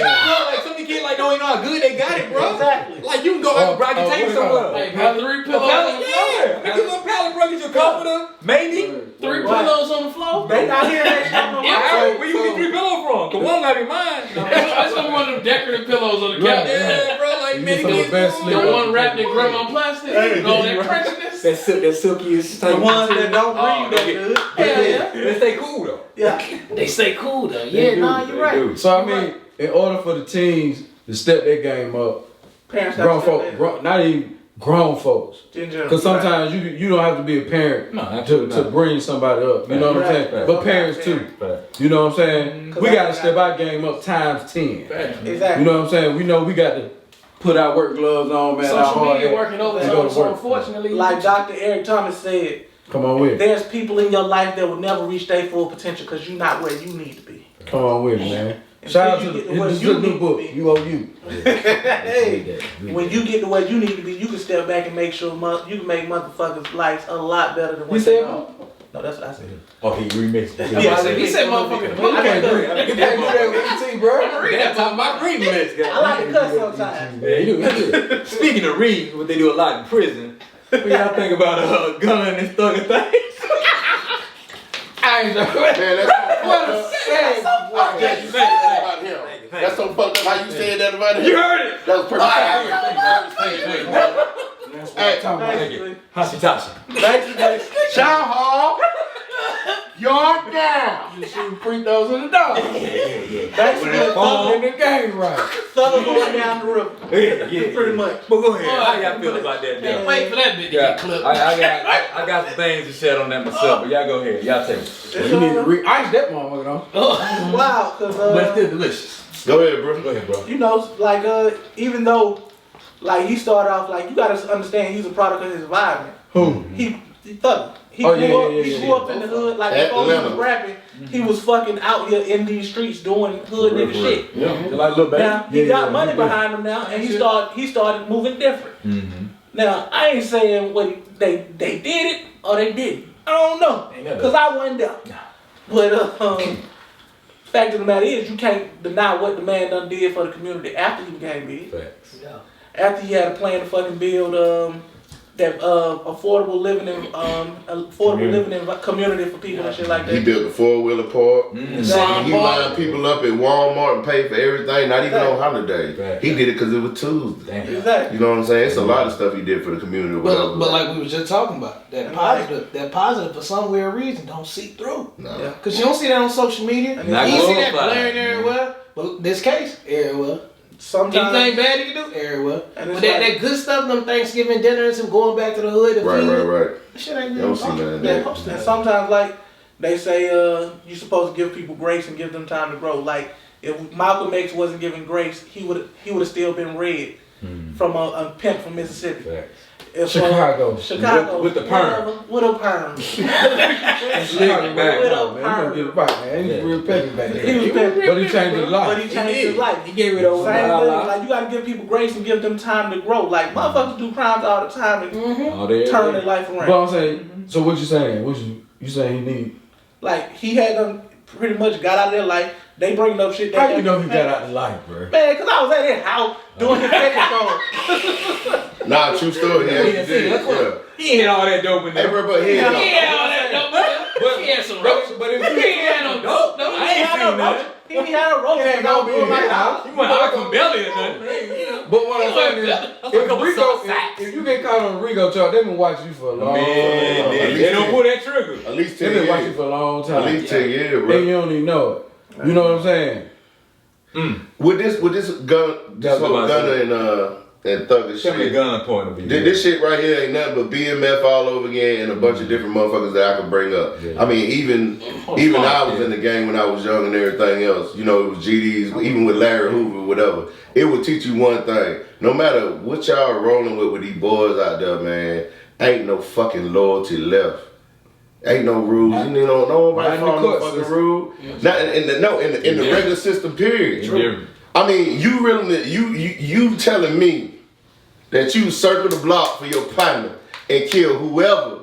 some of the kids like don't even know how good they got it, bro. Exactly. Like you can go out and take it somewhere. Like, have 3 pillows. Yeah. Make a little pallet, bro. Get your comforter. Maybe 3 pillows on the floor. They not hearing that shit no more. Where you get 3 pillows from? The one gotta be mine. That's one of them decorative pillows on the couch. Yeah, bro. Like many kids. The one wrapped in grandma plastic. All that crunchiness. That silkiest. The ones that don't breathe that good. Yeah. They stay cool though. Yeah. They stay cool though. Yeah, nah, you're right. So I mean, in order for the teens to step their game up, grown folks, not even grown folks, because sometimes you don't have to be a parent to bring somebody up. You know what I'm saying? But parents too. You know what I'm saying? We got to step our game up times 10. Exactly. You know what I'm saying? We know we got to put our work gloves on, man. Social media working overtime, so unfortunately. Like Dr. Eric Thomas said, come on with it. There's people in your life that will never reach their full potential because you're not where you need to be. Come on with it, man. Shout out to the new book, You Owe You. Hey, when you get to where you need to be, you can step back and make sure you can make motherfuckers' lives a lot better than what they are. No, that's what I said. Oh, he remixed it. He said motherfucker. I can't do that, bro. I'm reading that talking about remix. I like to cuss sometimes. Yeah, you do. Speaking of reading, what they do a lot in prison, what y'all think about Gunna and Thug and things? I ain't know. That's so fucked up how you said that about him. You heard it. That was perfect. Thank you. Hashitashi. Chow Hall, you're down. You shooting free throws in the dog. That's in the game, right? Thug going down the river. Yeah. Pretty much. But go ahead. How y'all feel about that? Can't wait for that bit to get clipped. I got some things to shed on that myself, but y'all go ahead. Y'all take it. Well, you need to re-ice that motherfucker, though. Wow, because But it's still delicious. Go ahead, bro. Go ahead, bro. you know, like even though, like he started off like you gotta understand he's a product of his environment. Who? He thug. He Oh, grew up in the hood. Like before he was rapping, he was fucking out here in these streets doing hood nigga shit. Yeah, like little baby. Now he got money behind him now, and he started moving different. Mm-hmm. Now I ain't saying what they did it or they didn't. I don't know, cause I wasn't there. But fact of the matter is, you can't deny what the man done did for the community after he became big. Facts. Yeah. After he had a plan to fucking build that affordable living community for people and shit like that. He built the 4-wheeler park. Exactly. He lined people up at Walmart and paid for everything, not even on holidays. Right. He did it because it was Tuesday. Damn. Exactly. You know what I'm saying? It's a lot of stuff he did for the community. Or whatever. But like we was just talking about, that positive for some weird reason don't seep through. No. Yeah. Cause you don't see that on social media. You Not see that glorified. blaring everywhere. But this case, everywhere. Sometimes. Anything bad you can do, everywhere. And But it's that good stuff, them Thanksgiving dinners and going back to the hood and Right. that shit ain't Don't see none of Yeah, that. and sometimes like they say you're supposed to give people grace and give them time to grow. Like if Malcolm X wasn't given grace, he would have still been red from a pimp from Mississippi. Facts. If, Chicago. With the perm. With a perm. Chicago back. With man. a You gotta get it right, man. He's real petty back there. He was petty. But he changed his life. But he changed his life. He gave it over. Same thing. Like you gotta give people grace and give them time to grow. Like motherfuckers do crimes all the time and turn their life around. But I'm saying, so what you saying? What you saying he need? Like he had them pretty much got out of their life. They bringing up shit. How you know he got out of life, bro? Man, cause I was at his house doing his record. Nah, true story. Yeah, he did. Yeah. He ain't all that dope in Hey, there. bro, but he He had all that dope. He had some roach. But if He ain't had no dope. I ain't seen that. He ain't had a roach. He ain't gonna be in his house. You went out from belly or nothing. But what I'm saying is, if you get caught on a RICO charge, they been watching you for a long time. They don't pull that trigger. At least They 10 been watching you years. for a long time. At least 10 years, And bro. you don't even know it. You know what I'm saying? With this Gunna and Thug and Tell me the shit. gun point of view. This shit right here ain't nothing but BMF all over again and a bunch of different motherfuckers that I could bring up. Yeah. I mean, even I was in the game when I was young and everything else. You know, it was GDs, even with Larry Hoover, whatever. It would teach you one thing. No matter what y'all are rolling with these boys out there, man, ain't no fucking loyalty left. Ain't no rules. You know, nobody follow no fucking rule. Not in the regular system, period. True. I mean, you telling me that you circle the block for your partner and kill whoever,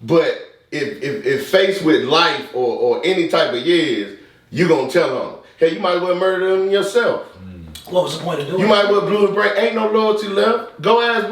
but if faced with life or any type of years, you gonna tell them, hey, you might as well murder them yourself. What was the point of doing You might as well blew the break. Ain't no loyalty left. Go ask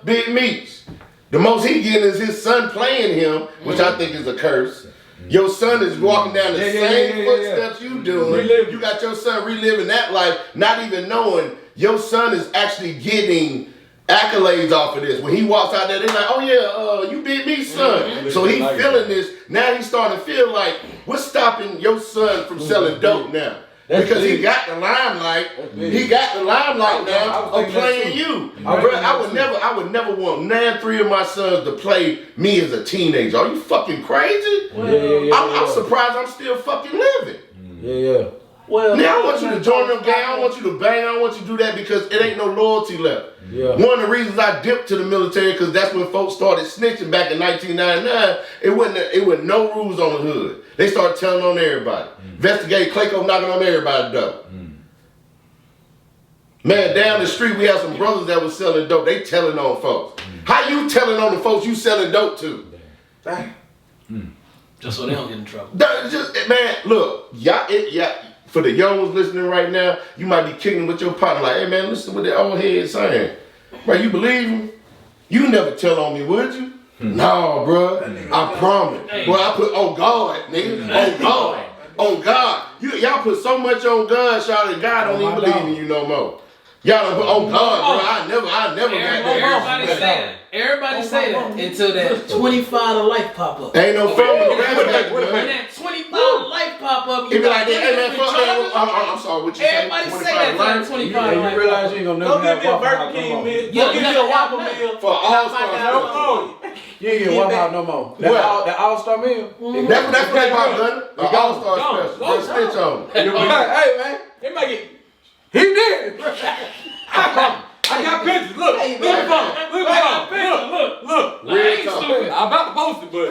Big Meats. The most he getting is his son playing him, which I think is a curse. Your son is walking down the same footsteps you doing. You got your son reliving that life, not even knowing your son is actually getting accolades off of this. When he walks out there, they're like, oh yeah, you beat me, son. So he feeling this. Now he's starting to feel like, what's stopping your son from selling dope now? Because he got the limelight. He got the limelight now of playing you. I would never want 3 of my sons to play me as a teenager. Are you fucking crazy? I'm surprised I'm still fucking living. Yeah. Well, now I want you to join them gang. I don't want you to bang. I don't want you to do that because it ain't no loyalty left. Yeah. One of the reasons I dipped to the military because that's when folks started snitching back in 1999. It wasn't no rules on the hood. They started telling on everybody. Investigate Clayco knocking on everybody's door. Man, down the street we have some brothers that was selling dope. They telling on folks. How you telling on the folks you selling dope to? Dang. Just so they don't get in trouble. Man, look, y'all, for the young ones listening right now, you might be kicking with your partner like, hey man, listen to what that old head saying. Bro, you believe him? You never tell on me, would you? No, bro. I promise. Hey. Bro, I put on God, nigga. On God. On God. Y'all put so much on God, y'all, that God don't even believe in you no more. Y'all done put on God, bro. I never Everybody say that until that 25 to life pop up. Ain't no fun with the rest of that. When that 25 to life pop up, you be like, hey man, fuck that. I'm sorry, what you say? Everybody say that time 25 to life. You realize you ain't gonna never have Go get me a Burger King meal. Go get me a Whopper meal. For All-Star. You ain't get Waffle House no more. That All-Star meal. That's what they call Gunna. An All-Star special. Go snitch on him. Hey man, It might get. he did. I got pictures. Look. Look. Real talk. I'm about to post it, but.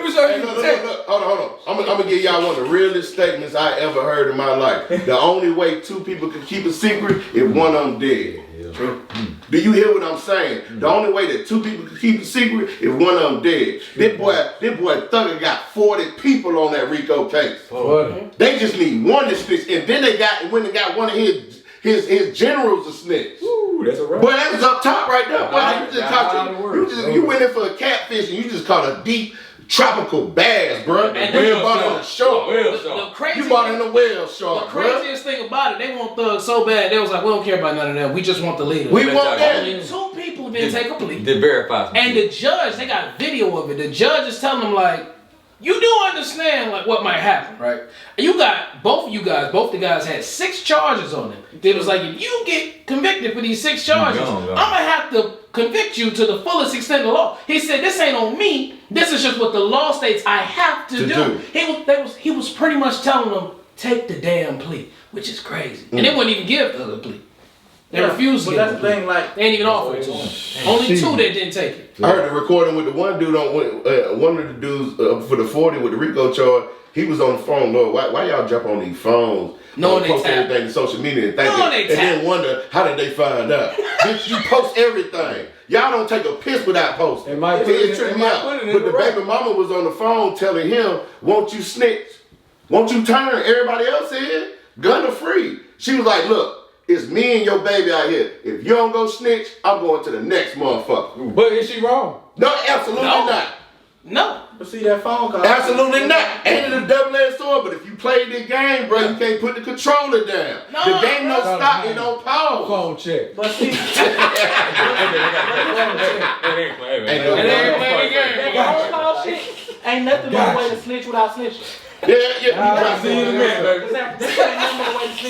Hey, look. Hold on. I'm gonna give y'all one of the realest statements I ever heard in my life. The only way two people can keep a secret if one of them dead. True. Do you hear what I'm saying? The only way that two people can keep a secret if one of them dead. This boy Thugger got 40 people on that RICO case. They just need one to snitch, and then they got one of his generals to snitch. Ooh, that's a right. Boy, that was up top right there. Boy, you went in for a catfish and you just caught a deep tropical bass, bro. And you bought it in a shark. You bought it in a whale shark, The craziest thing about it, they want Thug so bad, they was like, we don't care about none of that. We just want the leader. We want that. Only two people didn't take a plea. They verify. And the judge, they got a video of it. The judge is telling them like, you do understand like what might happen, right? You got both the guys had 6 charges on them. It was like, if you get convicted for these 6 charges, I'm gonna have to convict you to the fullest extent of the law. He said, this ain't on me. This is just what the law states I have to do. He was pretty much telling them, take the damn plea, which is crazy. And they wouldn't even give the other plea. They refused to give that's the thing, like they ain't even offer it to him. Only 2 that didn't take it. I heard the recording with the one dude on one of the dudes for the 40 with the RICO charge. He was on the phone, Lord. Why y'all jump on these phones? Post everything to social media and then wonder how did they find out? Bitch, you post everything. Y'all don't take a piss without posting. But the baby mama was on the phone telling him, won't you snitch? Won't you turn? Everybody else said, Gunna free. She was like, look, it's me and your baby out here. If you don't go snitch, I'm going to the next motherfucker. But is she wrong? No, absolutely not. No. But see that phone call. Absolutely not. Ain't it a double-edged sword? But if you play this game, bro, you can't put the controller down. The game don't stop, it don't pause. Phone check. But see, Phone call shit ain't nothing but a way to snitch without snitching. Yeah. See you in a minute, baby.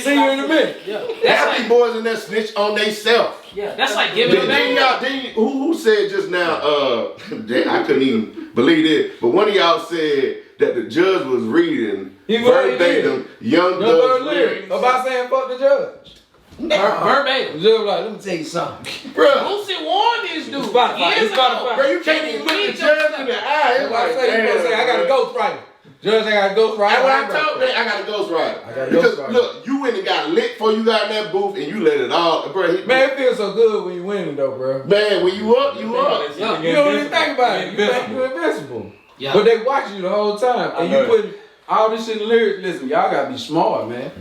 See you in a minute. Half these boys in there snitch on they self. Yeah, that's like giving them back. Who said just now, I couldn't even believe it, but one of y'all said that the judge was reading verbatim Young Thug's lyrics. About saying fuck the judge. Verbatim. The judge was like, let me tell you something. Bro, Boosie warned these dudes. Spotify. Bro, you can't even look the judge in the eye. That's why I say, I got a ghostwriter. Judge, I got a ghostwriter. That's what I told them. I got a ghostwriter. Because look, you went and got lit before you got in that booth and you let it all, bro. Man, it feels so good when you winning though, bro. Man, when you up, you up. You don't even think about it. You're invincible. Yeah. But they watch you the whole time. And you put all this shit in the lyrics. Listen, y'all gotta be smart, man.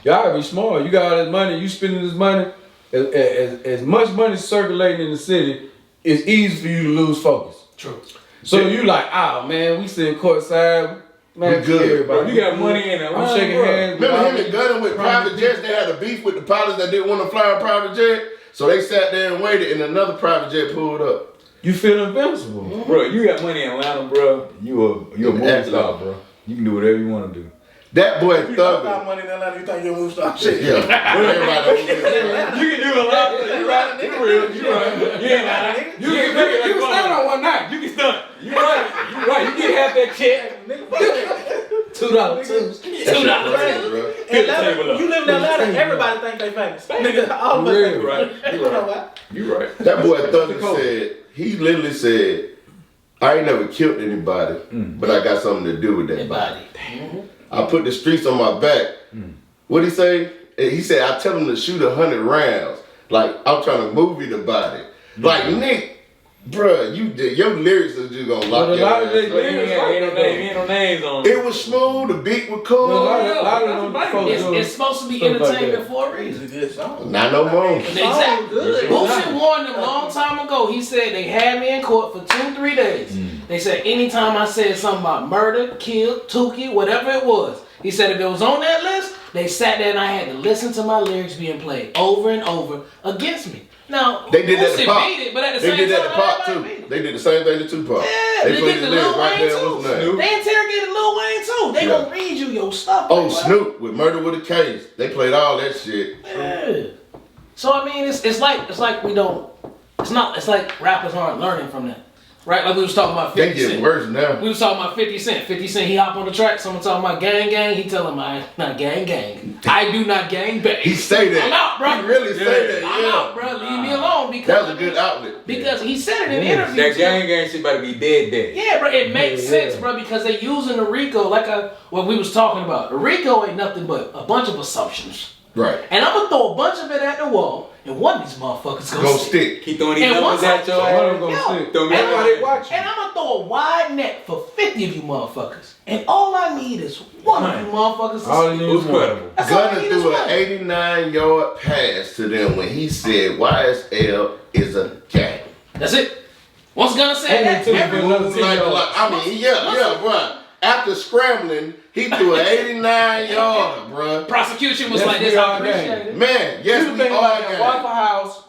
Y'all gotta be smart. You got all this money, you spending this money. As much money circulating in the city, it's easy for you to lose focus. True. So you like, man, we sitting courtside. Man, we good. Bro, you got money in it. I'm shaking hands. Remember him and Gunna with private jets? They had a beef with the pilots that didn't want to fly a private jet. So they sat there and waited and another private jet pulled up. You feel invincible. Bro, you got money in Atlanta, bro. You a movie star, bro. You can do whatever you want to do. That boy if you got Thugger. money in Atlanta, you think you're a movie star? Shit. Yeah. Everybody You can do a lot. You right. You real. You right. You ain't lying. You can stunt on one night. You can stunt. You right. You get half that check. $2 tubes. $2 bro. Atlanta, you live in Atlanta, everybody think they famous. Nigga, all of us think right. You know what? You right. That boy Thugger said, he literally said, I ain't never killed anybody, but I got something to do with that body. I put the streets on my back. What'd he say? He said, I tell him to shoot 100 rounds. Like, I'm trying to movie the body. Like, Nick, bruh, your lyrics are just gonna lock your ass. Ain't no names on it. It was smooth, the beat was cool. It's supposed to be entertainment for a reason. Not no more. Exactly. Boosie warned them a long time ago. He said they had me in court for 2-3 days. They said anytime I said something about murder, kill, Tukey, whatever it was, he said if it was on that list, they sat there and I had to listen to my lyrics being played over and over against me. Now, they did that to Pop. But at the they same did that time, to Pop too. They did the same thing to Tupac. Yeah, they played the lyrics right there. What's his name? They interrogated Lil Wayne too. They gonna read you your stuff. Oh, Snoop with Murder with a Case. They played all that shit. Yeah. So I mean, it's like we don't. It's like rappers aren't learning from that. Right, like we was talking about 50 Cent. They get worse now. We was talking about 50 Cent. 50 Cent, he hop on the track, someone talking about gang, he tell him, I not gang. I do not gang bang. He say that. I'm out, bro. He really say that, I'm out, bro. Leave me alone. Because that was a good outlet. Because he said it in interviews. That gang shit about to be dead. Yeah, bro, it makes sense, bro, because they using the RICO, what we was talking about. The RICO ain't nothing but a bunch of assumptions. Right. And I'm gonna throw a bunch of it at the wall, and one of these motherfuckers gonna stick. Keep throwing these numbers at your ass. And I'm gonna throw a wide net for 50 of you motherfuckers. And all I need is one of you motherfuckers to stick. Who's credible? Gunna threw an 89-yard pass to them when he said YSL is a gang. That's it. Once Gunna said that, bro. After scrambling, he threw an 89-yarder, bro. Prosecution was like this. I appreciate it. Man, yes, we are gang. Waffle House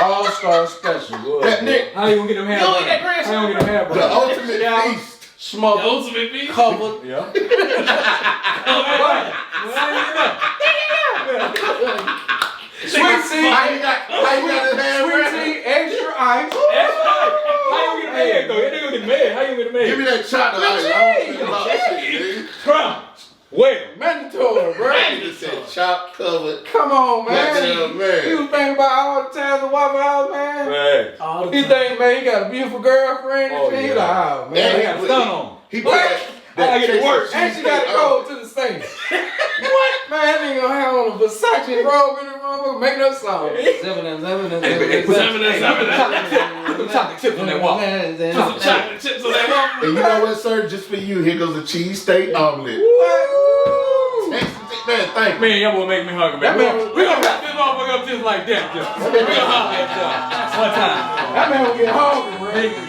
All-Star Special. That Nick. How you gonna get them hair? You don't eat that grand. How you gonna get them hair? The ultimate feast. Smoke. The ultimate beef. Covered. Yeah. Sweet tea. How you got his hand Sweet wrapped? tea, extra ice. How you gonna get them hair though? They gonna get mad. How you gonna get them hair? Give me that shot of ice. I don't think about that shit, nigga. Trump. Well, Mandatory, bro. He said chop covered. Come on, man. Goddamn, man. You was thinking about all the times at Waffle House, man. right. All the He time. think, man, he got a beautiful girlfriend and shit. He like, oh, man. They got a stun on. He put that get it worse. And she got to go to the station. What? Man, that nigga gonna have on a Versace robe in the room making up songs. Put some chocolate chips on that waffle. Some chocolate chips on that waffle. And you know what, sir? Just for you, here goes a cheesesteak omelet. Man, thank you. Man, y'all gonna make me hungry, man. We gonna wrap this motherfucker up just like that. We gonna holler at y'all. One time. That man will get hungry, bro.